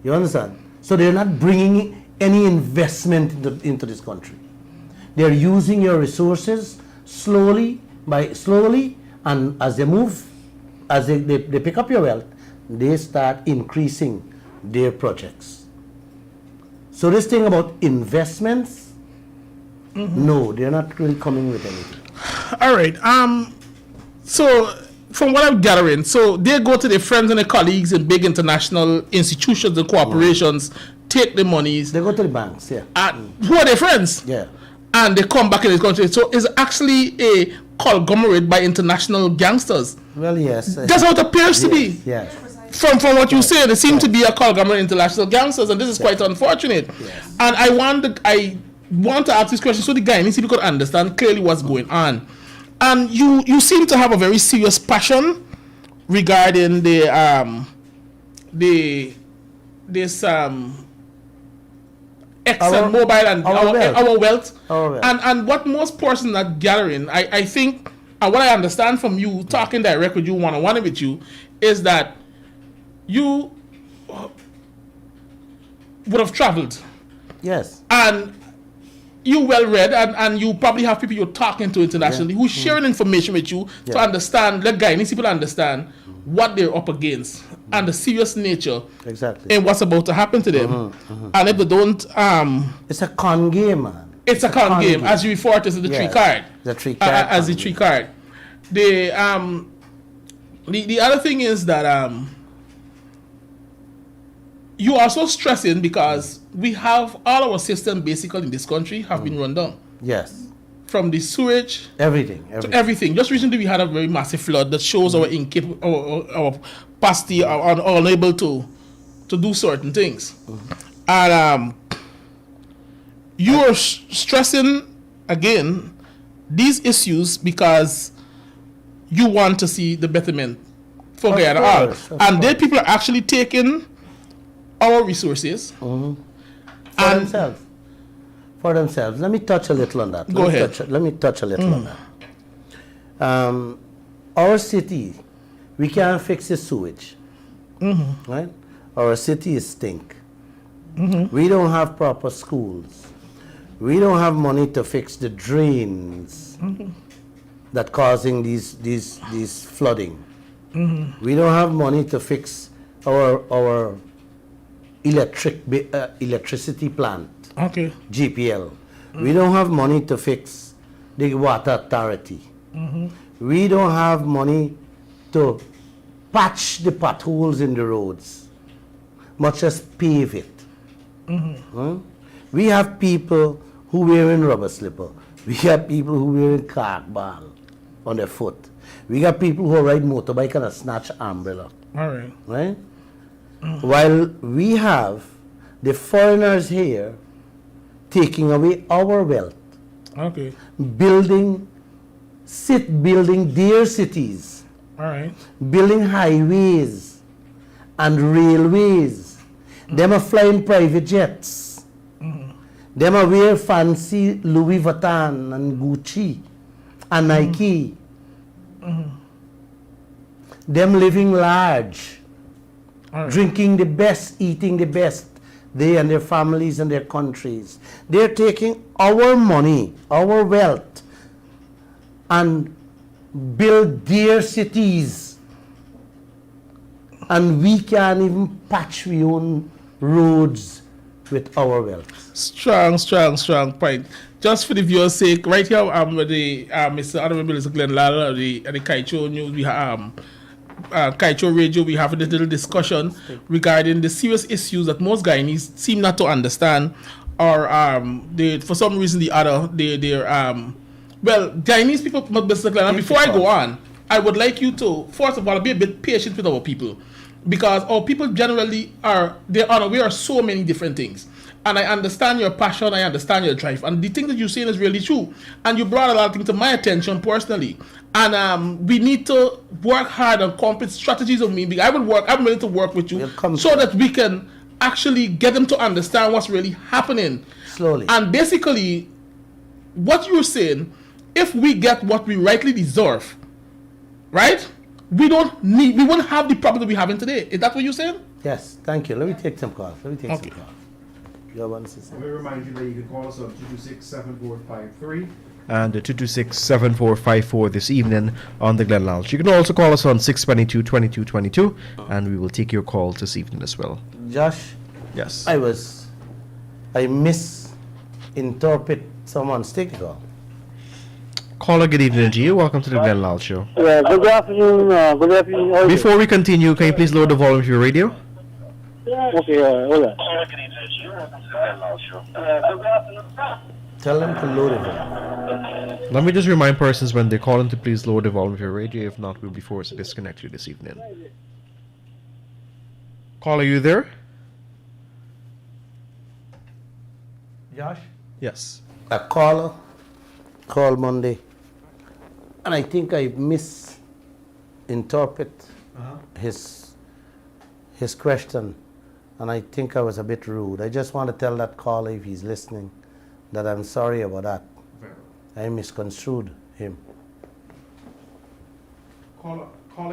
You understand? So they're not bringing any investment into this country. They're using your resources slowly, and as they move, as they pick up your wealth, they start increasing their projects. So this thing about investments, no, they're not really coming with anything. All right. So from what I'm gathering, so they go to their friends and their colleagues in big international institutions and corporations, take the monies. They go to the banks, yeah. Who are their friends? Yeah. And they come back in this country. So it's actually a conglomerate by international gangsters. Well, yes. That's how it appears to be. Yes. From what you say, there seem to be a conglomerate of international gangsters, and this is quite unfortunate. Yes. And I want to ask this question so the Guyanese people could understand clearly what's going on. And you seem to have a very serious passion regarding this Exxon Mobil and our wealth. And what most persons are gathering, I think, and what I understand from you talking direct with you, one-on-one with you, is that you would have traveled. Yes. And you well read, and you probably have people you're talking to internationally who's sharing information with you to understand, let Guyanese people understand what they're up against and the serious nature and what's about to happen to them. And if they don't, it's a con game, man. It's a con game, as you refer to as the tree card. The tree card. As the tree card. The other thing is that you are also stressing because we have all our systems basically in this country have been run down. Yes. From the sewage, everything. To everything. Just recently, we had a very massive flood that shows our our capacity, are unable to do certain things. And you are stressing again these issues because you want to see the betterment for Guyana. And then people are actually taking our resources for themselves. Let me touch a little on that. Go ahead. Let me touch a little on that. Our city, we can't fix the sewage. Right? Our city is stink. We don't have proper schools. We don't have money to fix the drains that causing these flooding. We don't have money to fix our electricity plant. Okay. GPL. We don't have money to fix the water authority. We don't have money to patch the potholes in the roads, much as pave it. We have people who wearing rubber slipper. We have people who wearing cark ball on their foot. We got people who ride motorbike and a snatch umbrella. All right. Right? While we have the foreigners here taking away our wealth, building their cities, building highways and railways. Them are flying private jets. Them are wear fancy Louis Vuitton and Gucci and Nike. Them living large, drinking the best, eating the best, they and their families and their countries. They're taking our money, our wealth, and build their cities. And we can't even patch our own roads with our wealth. Strong point. Just for the viewers' sake, right here with the Mr. Honorable Mr. Glenn Lall at the Kaieteur News, we have Kaieteur Radio. We have a little discussion regarding the serious issues that most Guyanese seem not to understand, or for some reason the other Guyanese people. Mr. Glenn, and before I go on, I would like you to first of all be a bit patient with our people, because our people generally they're unaware of so many different things. And I understand your passion, I understand your drive. And the thing that you're saying is really true. And you brought a lot of things to my attention personally. And we need to work hard on complete strategies of me. I'm willing to work with you so that we can actually get them to understand what's really happening. Slowly. And basically, what you're saying, if we get what we rightly deserve, right? We won't have the problem that we're having today. Is that what you're saying? Yes, thank you. Let me take some calls. You have one sister. Let me remind you that you can call us on 226-7453 and 226-7454 this evening on the Glen Lall. You can also call us on 622-2222 and we will take your call this evening as well. Josh, Yes. I misinterpret someone's take call. Caller, good evening to you. Welcome to the Glen Lall Show. Yeah, good afternoon. Good afternoon. How are you? Before we continue, can you please lower the volume of your radio? Okay, hold on. Tell them to load it. Let me just remind persons when they call in to please lower the volume of your radio. If not, we'll be forced to disconnect you this evening. Caller, are you there? Josh? Yes. A caller called Monday, and I think I misinterpret his question, and I think I was a bit rude. I just want to tell that caller, if he's listening, that I'm sorry about that. I misconstrued him. Caller,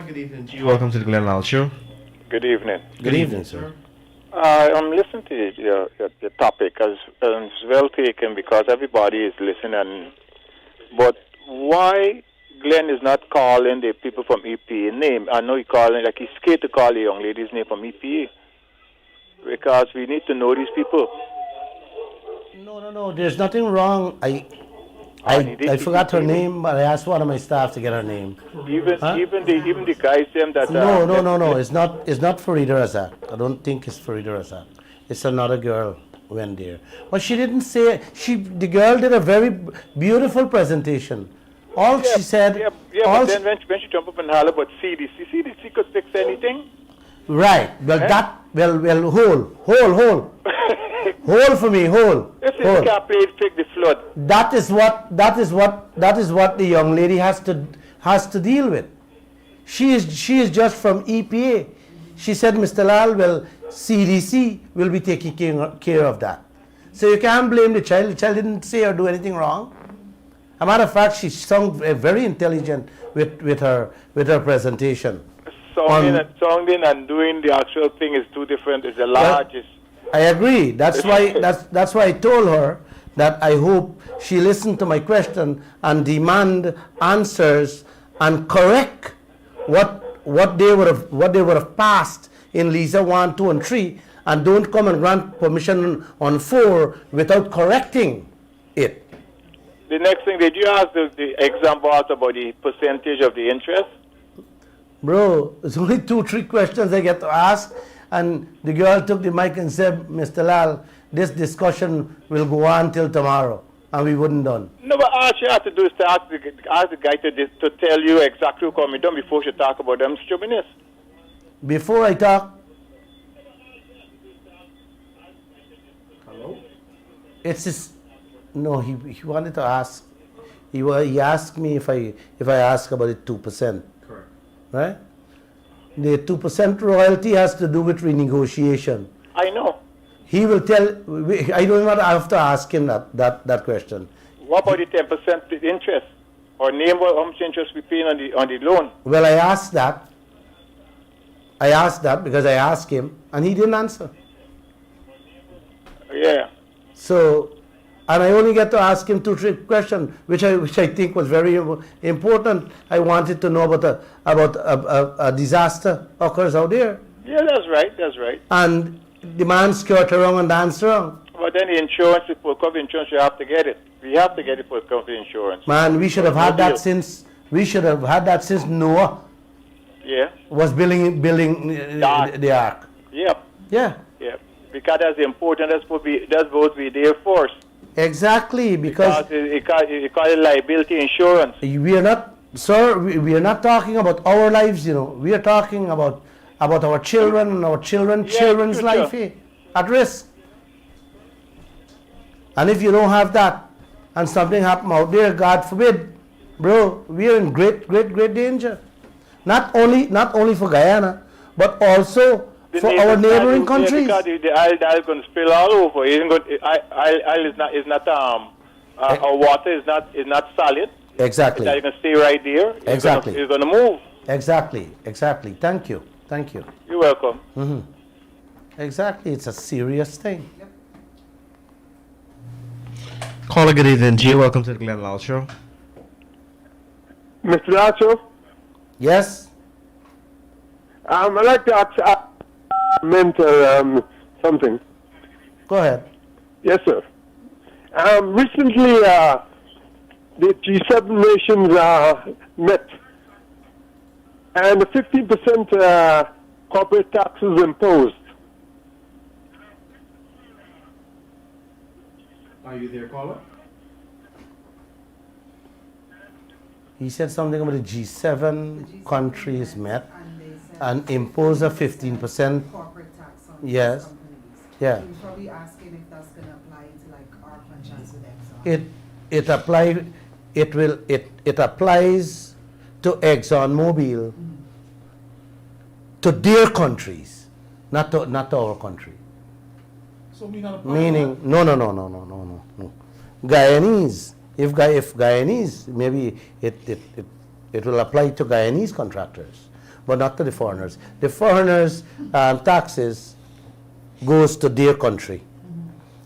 good evening to you. Welcome to the Glen Lall Show. Good evening. Good evening, sir. I'm listening to your topic as it's well taken because everybody is listening. But why Glenn is not calling the people from EPA name? I know he's calling, like he's scared to call the young lady's name from EPA because we need to know these people. No. There's nothing wrong. I forgot her name, but I asked one of my staff to get her name. Even the guys them that No. It's not Farida Razak. I don't think it's Farida Razak. It's another girl who went there. But she didn't say. The girl did a very beautiful presentation. She said. But then when she jumped up and holler about CDC could fix anything. Right. Well, hold for me, hold. If you can't play fix the flood. That is what the young lady has to deal with. She is just from EPA. She said, Mr. Lall, well, CDC will be taking care of that. So you can't blame the child. The child didn't say or do anything wrong. As a matter of fact, she sounded very intelligent with her presentation. Sounding and doing the actual thing is two different. It's the largest. I agree. That's why I told her that I hope she listened to my question and demand answers and correct what they would have passed in Lisa 1, 2, and 3, and don't come and grant permission on 4 without correcting it. The next thing, did you ask the example about the percentage of the interest? Bro, it's only 2-3 questions I get to ask, and the girl took the mic and said, Mr. Lall, this discussion will go on till tomorrow, and we wouldn't done. No, but all she had to do is to ask the guy to tell you exactly what can be done before she talk about them stupidness. Before I talk, Hello? it's just, no, he wanted to ask, he asked me if I ask about it 2%. Correct. Right? The 2% royalty has to do with renegotiation. I know. He will tell, I don't even have to ask him that question. What about the 10% interest? Or name how much interest we paying on the loan? Well, I asked that because I asked him and he didn't answer. Yeah. So, and I only get to ask him 2-3 questions, which I think was very important. I wanted to know about a disaster occurs out there. Yeah, that's right. And the man skirt wrong and dance wrong. But then the insurance, the full cover insurance, you have to get it. We have to get the full cover insurance. Man, we should have had that since Noah was building the ark. Yep. Yeah. Yep. Because that's important. That's what we there first. Exactly, because it call it liability insurance. we are not, sir. We are not talking about our lives. We are talking about our children and our children's life at risk. And if you don't have that, and something happen out there, God forbid, bro, we are in great danger. Not only for Guyana, but also for our neighboring countries. Because the Isle is going to spill all over. Isle is not our water is not solid. Exactly. It's going to stay right there. Exactly. It's going to move. Exactly. Thank you. You're welcome. Mm-hmm. Exactly. It's a serious thing. Caller, good evening to you. Welcome to the Glenn Lall Show. Mr. Lacho, Yes? I'd like to ask something. Go ahead. Yes, sir. Recently, the G7 nations met, and the 15% corporate tax was imposed. Are you there, caller? He said something about the G7 countries met and imposed a 15%. Corporate tax on Yes. companies. Yeah. He's probably asking if that's going to apply to like our contracts with Exxon. It applies to ExxonMobil, to their countries, not to our country. So we not Meaning, no. Guyanese. If Guyanese, maybe it will apply to Guyanese contractors, but not to the foreigners. The foreigners' taxes goes to their country.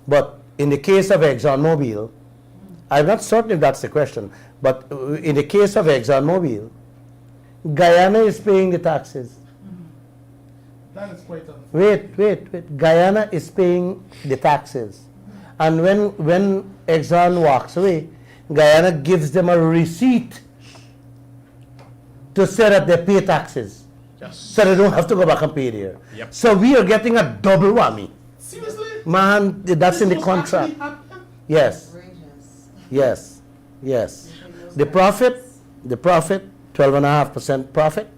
But in the case of ExxonMobil, I'm not certain if that's the question, but in the case of ExxonMobil, Guyana is paying the taxes. That is quite unfair. Wait. Guyana is paying the taxes. And when Exxon walks away, Guyana gives them a receipt to say that they pay taxes. Yes. So they don't have to go back and pay there. Yep. So we are getting a double whammy. Seriously? Man, that's in the This was contract. actually happen? Yes. Outrageous. Yes. The profit, 12.5% profit.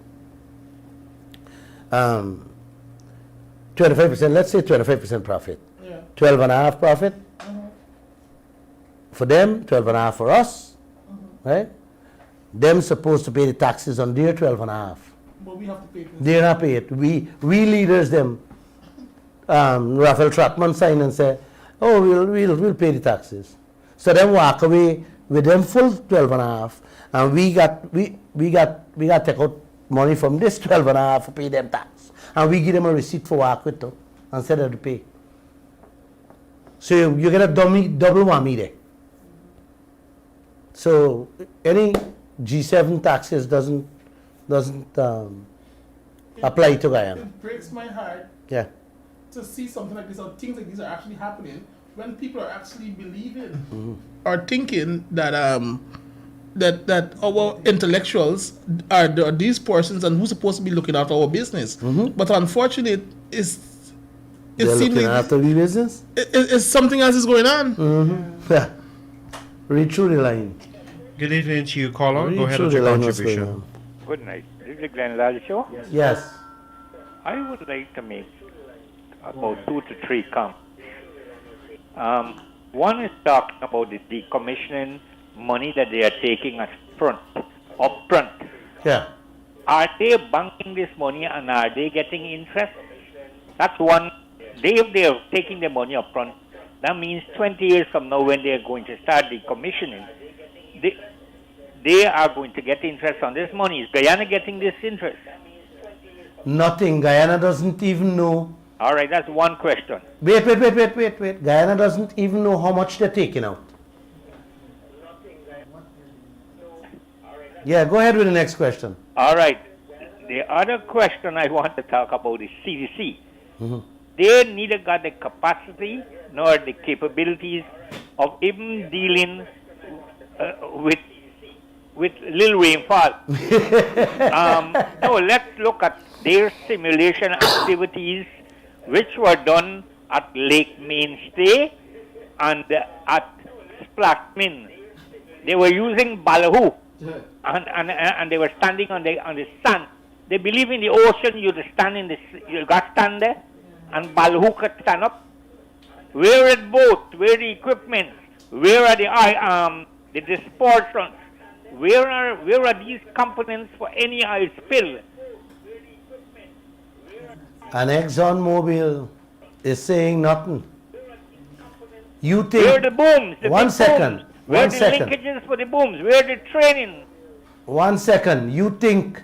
25%, let's say 25% profit. Yeah. 12.5 profit for them, 12.5 for us, right? Them supposed to pay the taxes on their 12.5. But we have to pay this. They're not pay it. We leaders them. Raphael Trotman sign and say, oh, we'll pay the taxes. So them walk away with them full 12.5, and we got to take out money from this 12.5 to pay them tax, and we give them a receipt for walk with them instead of the pay. So you get a double whammy there. So any G7 taxes doesn't apply to Guyana. It breaks my heart Yeah. to see something like this or things like these are actually happening when people are actually believing or thinking that that our intellectuals are these persons and who's supposed to be looking after our business. But unfortunately, it They're seems looking like after the business. it's something else is going on. Yeah. Read through the line. Good evening to you, caller. Read Go ahead through with the your line, what's going contribution. on. Good night. This is the Glenn Lall Show. Yes. I would like to make about 2 to 3 comments. One is talking about the decommissioning money that they are taking up front. Yeah. Are they banking this money and are they getting interest? That's one. If they are taking the money up front, that means 20 years from now when they are going to start decommissioning, they are going to get interest on this money. Is Guyana getting this interest? Nothing. Guyana doesn't even know. All right, that's one question. Wait. Guyana doesn't even know how much they're taking out. Yeah, go ahead with the next question. All right. The other question I want to talk about is CDC. They neither got the capacity nor the capabilities of even dealing with little rainfall. Now let's look at their simulation activities, which were done at Lake Mainstay and at Splash-Min. They were using ballyhoo, and they were standing on the sand. They believe in the ocean. You got stand there, and ballyhoo could stand up. Where are the boats? Where are the equipment? Where are the dispersions? Where are these components for any oil spill? And ExxonMobil is saying nothing. You think... Where are the booms? One big second. Booms? Where are the second. linkages for the booms? Where are the training? 1 second. You think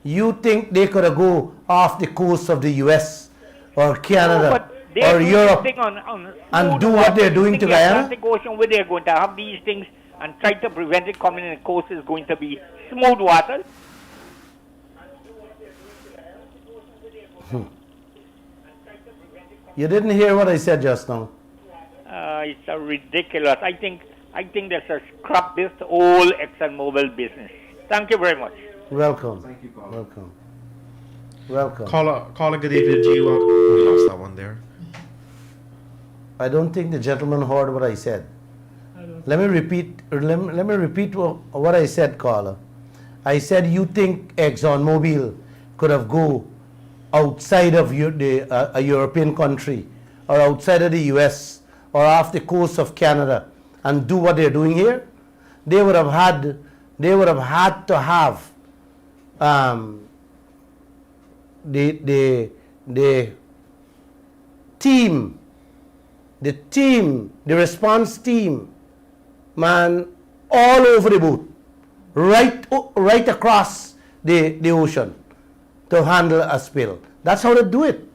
they could go off the coast of the US or Canada? No, but They or do Europe this thing on and do smooth what water. they're doing You to think the Guyana? Atlantic Ocean, where they're going to have these things and try to prevent it coming in the coast is going to be smooth water? You didn't hear what I said just now. It's a ridiculous. I think that's a scrap this whole ExxonMobil business. Thank you very much. Welcome. Thank you, caller. Welcome. Caller, good evening to you. We lost that one there. I don't think the gentleman heard what I said. Let me repeat. Let me repeat what I said, caller. I said you think ExxonMobil could have go outside of a European country or outside of the U.S. or off the coast of Canada and do what they're doing here? They would have had to have the response team, man, all over the boat, right across the ocean to handle a spill. That's how they do it.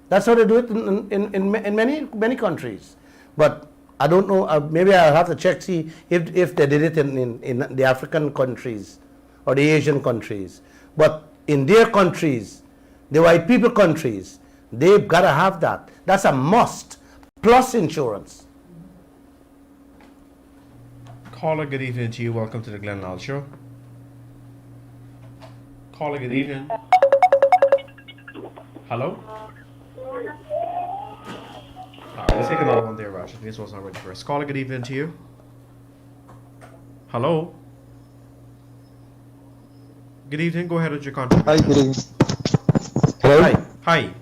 That's how they do it in many countries. But I don't know, maybe I'll have to check, see if they did it in the African countries or the Asian countries. But in their countries, the white people countries, they've got to have that. That's a must, plus insurance. Caller, good evening to you. Welcome to the Glenn Lall Show. Caller, good evening. Hello? Let's take another one there, Raj. This was not ready for us. Caller, good evening to you. Hello? Good evening. Go ahead with your contribution. Hi, good evening. Hello? Hi.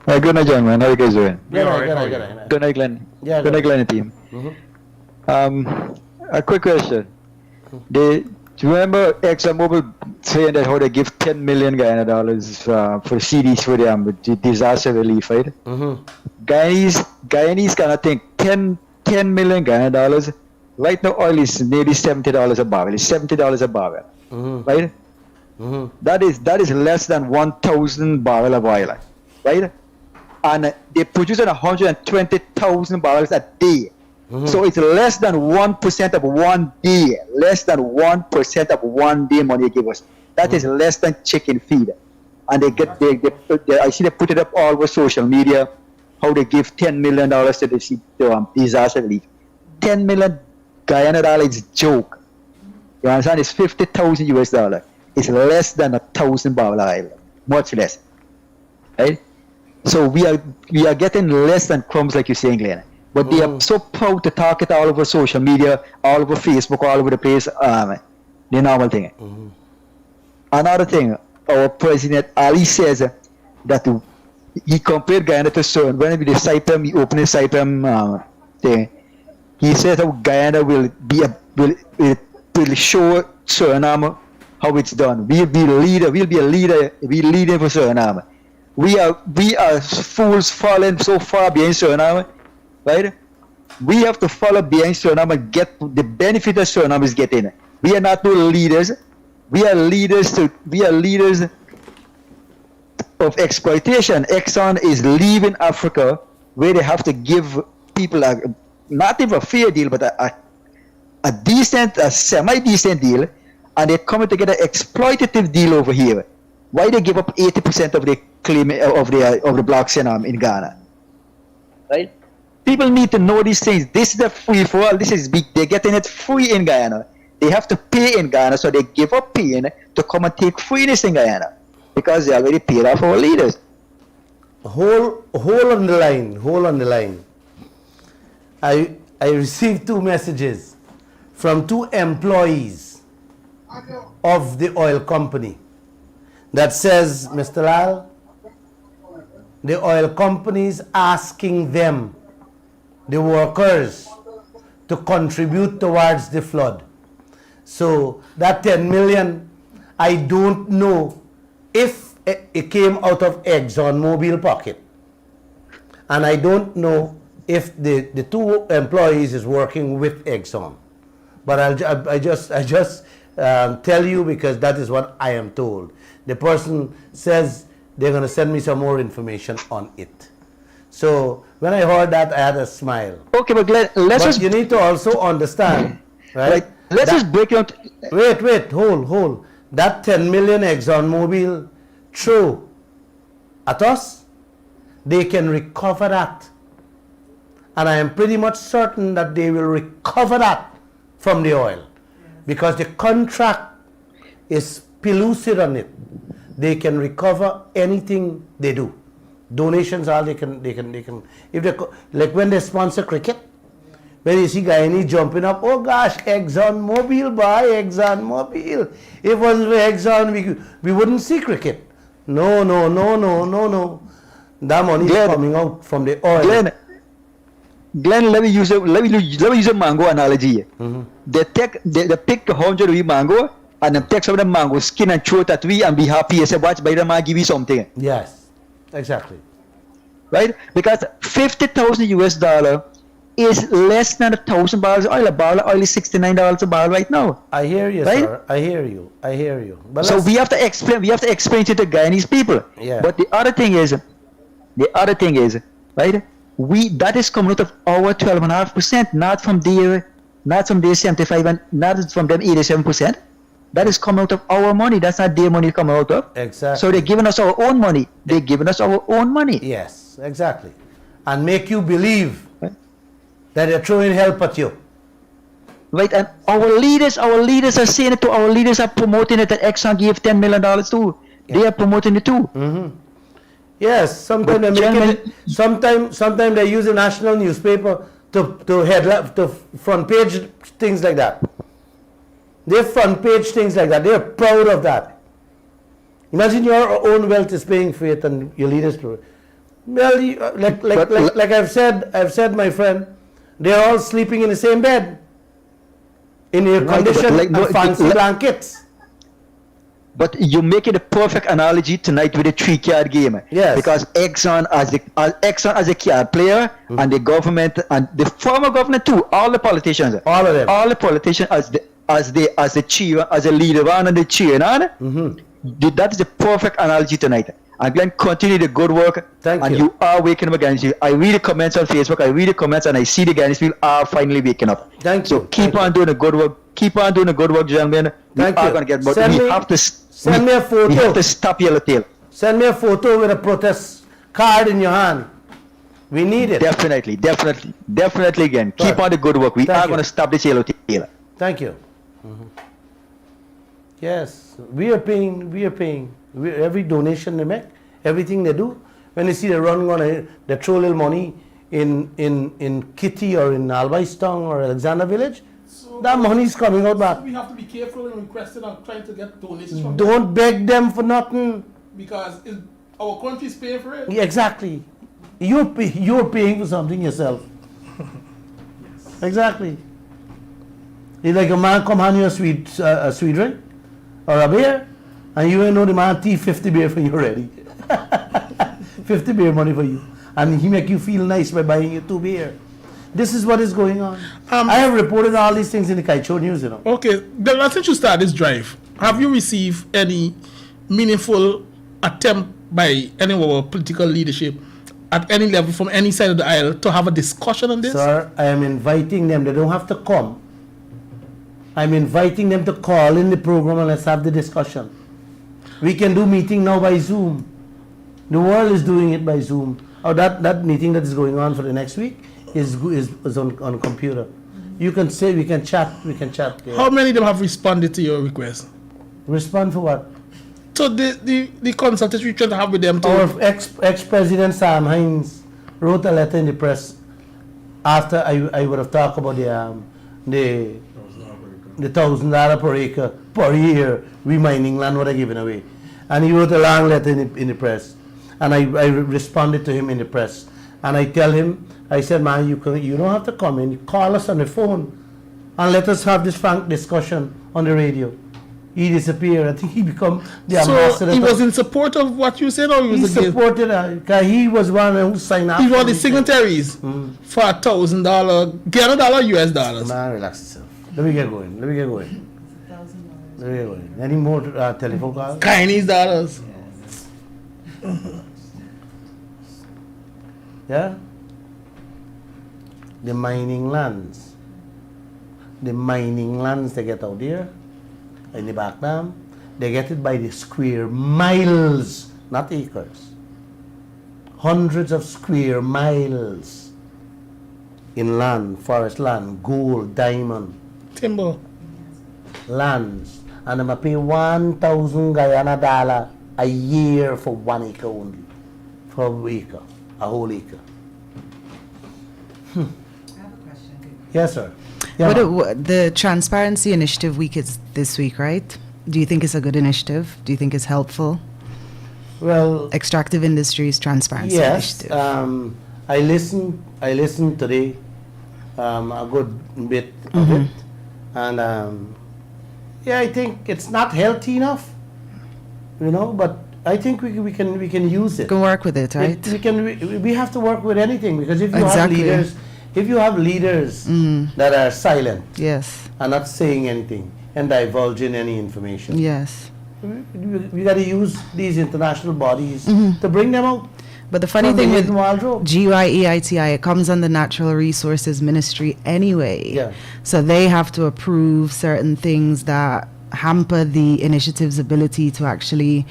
Good night, gentlemen. How are you guys doing? Good night. Good night, Glenn. Yeah, good night, Glenn and team. A quick question. Do you remember ExxonMobil saying that how they give $10 million Guyana dollars for CDs for the disaster relief, right? Guyanese kind of think $10 million Guyana dollars. Right now, oil is nearly $70 a barrel. It's $70 a barrel, right? That is less than 1,000 barrel of oil, right? And they produce 120,000 barrels a day. So it's less than 1% of 1 day. Less than 1% of 1 day money they give us. That is less than chicken feed. And I see they put it up all over social media, how they give $10 million to the disaster relief. 10 million Guyana dollars is a joke. You understand? It's 50,000 US dollars. It's less than 1,000 barrel oil. Much less. Right? So we are getting less than crumbs, like you're saying, Glenn. But they are so proud to talk it all over social media, all over Facebook, all over the place. The normal thing. Another thing, our president Ali says that he compared Guyana to Suriname. When we the he opened the Saipem thing. He says how Guyana will show Suriname how it's done. We'll be a leader. We'll be a leader. We're leading for Suriname. We are fools falling so far behind Suriname. Right? We have to follow behind Suriname and get the benefit that Suriname is getting. We are not no leaders. We are leaders of exploitation. Exxon is leaving Africa where they have to give people not even a fair deal, but a decent, a semi-decent deal, and they're coming to get an exploitative deal over here. Why they give up 80% of the claim of the blocks in Ghana? Right? People need to know these things. This is a free for all. This is big. They're getting it free in Guyana. They have to pay in Guyana, so they give up paying to come and take freeness in Guyana because they already paid off our leaders. Hold on the line. I received 2 messages from 2 employees of the oil company that says, Mr. Lall, the oil companies asking them, the workers, to contribute towards the flood. So that 10 million, I don't know if it came out of ExxonMobil pocket. And I don't know if the 2 employees is working with Exxon. But I just tell you because that is what I am told. The person says they're going to send me some more information on it. So when I heard that, I had a smile. Okay, but Glenn, But you need to also understand, right? Let's just break down. Wait, hold. That 10 million ExxonMobil throw at us, they can recover that. And I am pretty much certain that they will recover that from the oil. Because the contract is pellucid on it. They can recover anything they do. Donations, all they can. If they, like when they sponsor cricket, when you see Guyanese jumping up, oh gosh, ExxonMobil, ExxonMobil. If it wasn't for Exxon, we wouldn't see cricket. No. That money is coming out from the oil. Glenn, let me use a mango analogy. Mm-hmm. They pick 100 wee mango and then take some of the mango skin and throw it at we and be happy and say, watch, by the man give you something. Yes, exactly. Right? Because $50,000 is less than 1,000 barrels of oil. A barrel of oil is $69 a barrel right now. I hear you, right? Sir. I hear you. But so we have to explain to the Guyanese people. Yeah. But the other thing is, right? That is coming out of our 12.5%, not from their 75 and not from them 87%. That is coming out of our money. That's not their money coming out of. Exactly. So they're giving us our own money. Yes, exactly. And make you believe that they're throwing help at you. Right, and our leaders are saying it too. Our leaders are promoting it that Exxon gave $10 million too. Yeah. They are promoting it too. Mm-hmm. Yes, sometimes they make it. Sometimes they use a national newspaper to front page things like that. They front page things like that. They are proud of that. Imagine your own wealth is paying for it, and your leaders do it. Well, like I've said, my friend, they are all sleeping in the same bed, in air conditioned and fancy blankets. But you make it a perfect analogy tonight with the 3-card game. Yes. Because Exxon as a card player, and the government and the former government too, all the politicians, all of them, all the politicians as the cheer, as a leader on and the cheer on. Mm-hmm. That is the perfect analogy tonight. And Glenn, continue the good work. Thank you. And you are waking up again. I read the comments on Facebook. I read the comments and I see the Guyanese people are finally waking up. Thank you. So keep on doing the good work. Keep on doing the good work, gentlemen. Thank you. We are going to get, but Send me a photo. We have to stop Yellowtail. Send me a photo with a protest card in your hand. We need it. Definitely, again. Keep on the good work. We are going to stop this Yellowtail. Thank you. Mm-hmm. Yes, we are paying. Every donation they make, everything they do. When you see they run on, they throw a little money in Kitty or in Albaistong or Alexander Village. So that money is coming out back. So we have to be careful in requesting or trying to get donations from them. Don't beg them for nothing. Because our country is paying for it. Yeah, exactly. You're paying for something yourself. Yes. Exactly. It's like a man come hand you a sweet drink or a beer, and you ain't know the man thief 50 beer for you already. 50 beer money for you. And he make you feel nice by buying you 2 beer. This is what is going on. I have reported all these things in the Kaieteur News, you know. Okay, then since you start this drive, have you received any meaningful attempt by any of our political leadership at any level from any side of the aisle to have a discussion on this? Sir, I am inviting them. They don't have to come. I'm inviting them to call in the program and let's have the discussion. We can do meeting now by Zoom. The world is doing it by Zoom. Or that meeting that is going on for the next week is on computer. You can say we can chat. Yeah. How many of them have responded to your request? Respond for what? So the consultation we try to have with them. Our ex-president Sam Hines wrote a letter in the press after I would have talked about the $1,000 per acre per year remining land what I given away, and he wrote a long letter in the press, and I responded to him in the press, and I tell him, I said, man, you don't have to come in, call us on the phone and let us have this frank discussion on the radio. He disappeared. I think he become the ambassador. So he was in support of what you said, or he supported? Because he was one who signed up. He was the signatories for $1,000, $1,000 US dollars. Man, relax yourself. Let me get going. Any more telephone calls? Guyanese dollars. Yeah? The mining lands. The mining lands they get out there in the back dam, they get it by the square miles, not acres. Hundreds of square miles in land, forest land, gold, diamond, timber, lands. And I'm pay 1,000 Guyana dollar a year for 1 acre only. For an acre, a whole acre. I have a question. Yes, sir. Yeah. The Transparency Initiative Week is this week, right? Do you think it's a good initiative? Do you think it's helpful? Well, Extractive Industries Transparency yes. Initiative. I listened today a good bit of it, and yeah, I think it's not healthy enough, but I think we can use it. You can work with it, right? We have to work with anything, because if you Exactly. have leaders that are silent, Yes. and not saying anything and divulging any information, Yes. we got to use these international bodies to bring them out. But the funny from the thing with hidden wardrobe. GYEITI, it comes under Natural Resources Ministry anyway. Yeah. So they have to approve certain things that hamper the initiative's ability to actually,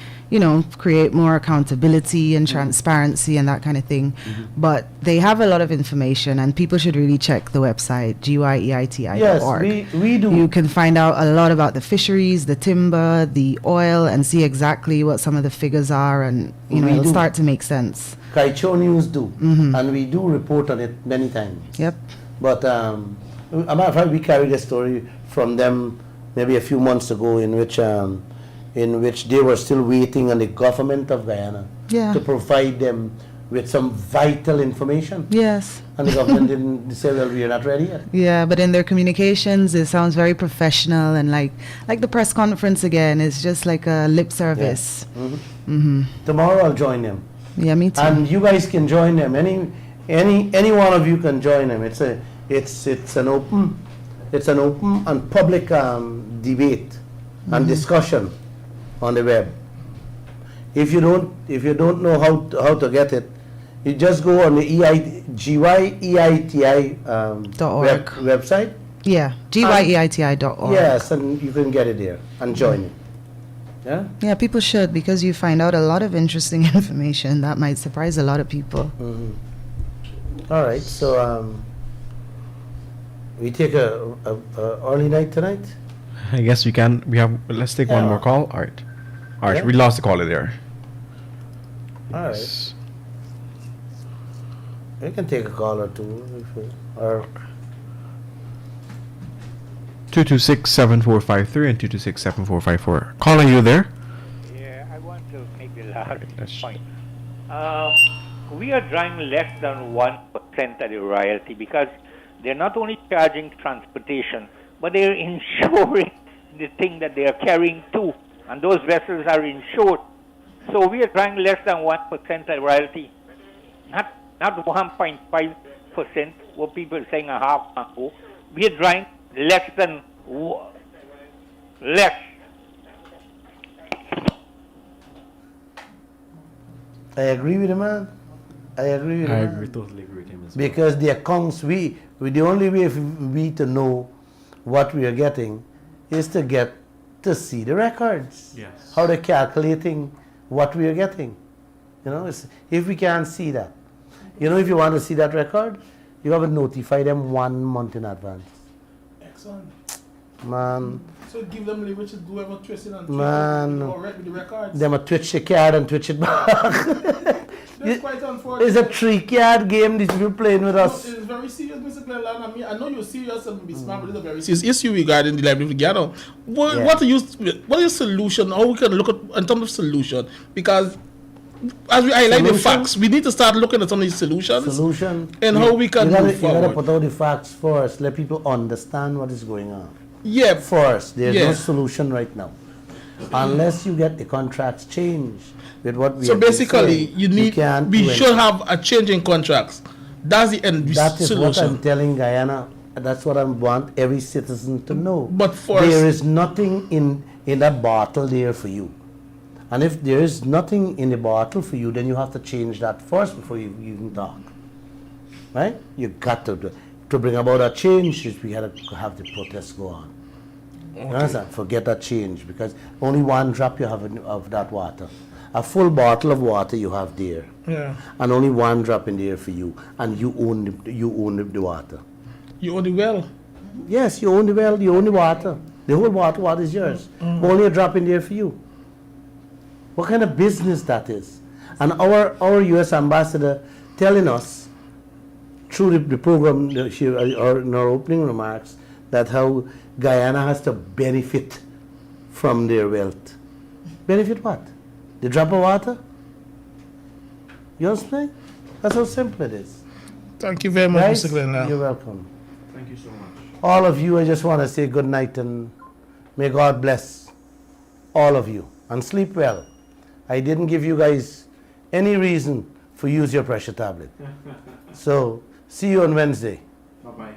create more accountability and transparency and that kind of thing. But they have a lot of information, and people should really check the website, GYEITI.org. Yes, we do. You can find out a lot about the fisheries, the timber, the oil, and see exactly what some of the figures are, and it'll do. start to make sense. Kaieteur News do, and we do report on it many times. Yep. But a matter of fact, we carried a story from them maybe a few months ago, in which they were still waiting on the government of Guyana to provide them with some vital information. Yes. And the government didn't say, well, we are not ready yet. Yeah, but in their communications, it sounds very professional, and like the press conference again is just like a lip service. Yeah. Tomorrow I'll join them. Yeah, me too. And you guys can join them. Any one of you can join them. It's an open and public debate and discussion on the web. If you don't know how to get it, you just go on the GYEITI website. Yeah, GYEITI.org. Yes, and you can get it there and join it. Yeah? Yeah, people should, because you find out a lot of interesting information that might surprise a lot of people. All right, so we take a early night tonight. I guess we can. Let's take one more call. All right. Yeah. We lost the caller there. All right. We can take a call or two. Or 226-7453 and 226-7454. Caller, you there? Yeah, I want to make the last point. We are drawing less than 1% of the royalty, because they're not only charging transportation, but they're insuring the thing that they are carrying too. And those vessels are insured. So we are drawing less than 1% of royalty. Not 1.5%, what people are saying a half ago. We are drawing less than less. I agree with him, man. I Totally agree with him as well. Because the accounts, the only way for we to know what we are getting is to see the records. Yes. How they're calculating what we are getting. If we can't see that. If you want to see that record, you have to notify them 1 month in advance. Excellent. Man. So give them leverage to do whatever twisting and Man. with the records. Them a twitch the card and twitch it back. That's quite unfortunate. It's a 3-card game these people playing with us. It's very serious, Mr. Glenn. I know you're serious and be smart, but it's a very serious issue regarding the library of Guyana. What is your solution? How we can look at in terms of solution? Because as we highlight the facts, we need to start looking at some of these solutions. And how we can move forward. You got to put out the facts first. Let people understand what is going on. Yeah. First, there's no solution right now. Unless you get the contracts changed with what we So have been basically, saying, we should have a change in contracts. That's the end That is solution. what I'm telling Guyana. That's what I want every citizen to know. But first, there is nothing in that bottle there for you. And if there is nothing in the bottle for you, then you have to change that first before you even talk. right? You got to bring about a change. We got to have the protests go on. You understand? Forget that change, because only one drop you have of that water. A full bottle of water you have there, and only one drop in there for you, and you own the water. You own the well? Yes, you own the well, you own the water. The whole water is yours. Only a drop in there for you. What kind of business that is? And our U.S. ambassador telling us through the program, or in our opening remarks, that how Guyana has to benefit from their wealth. Benefit what? The drop of water? You understand? That's how simple it is. Thank you very much, Mr. Glenn. You're welcome. Thank you so much. All of you, I just want to say good night, and may God bless all of you, and sleep well. I didn't give you guys any reason for use your pressure tablet. So, see you on Wednesday. Bye-bye.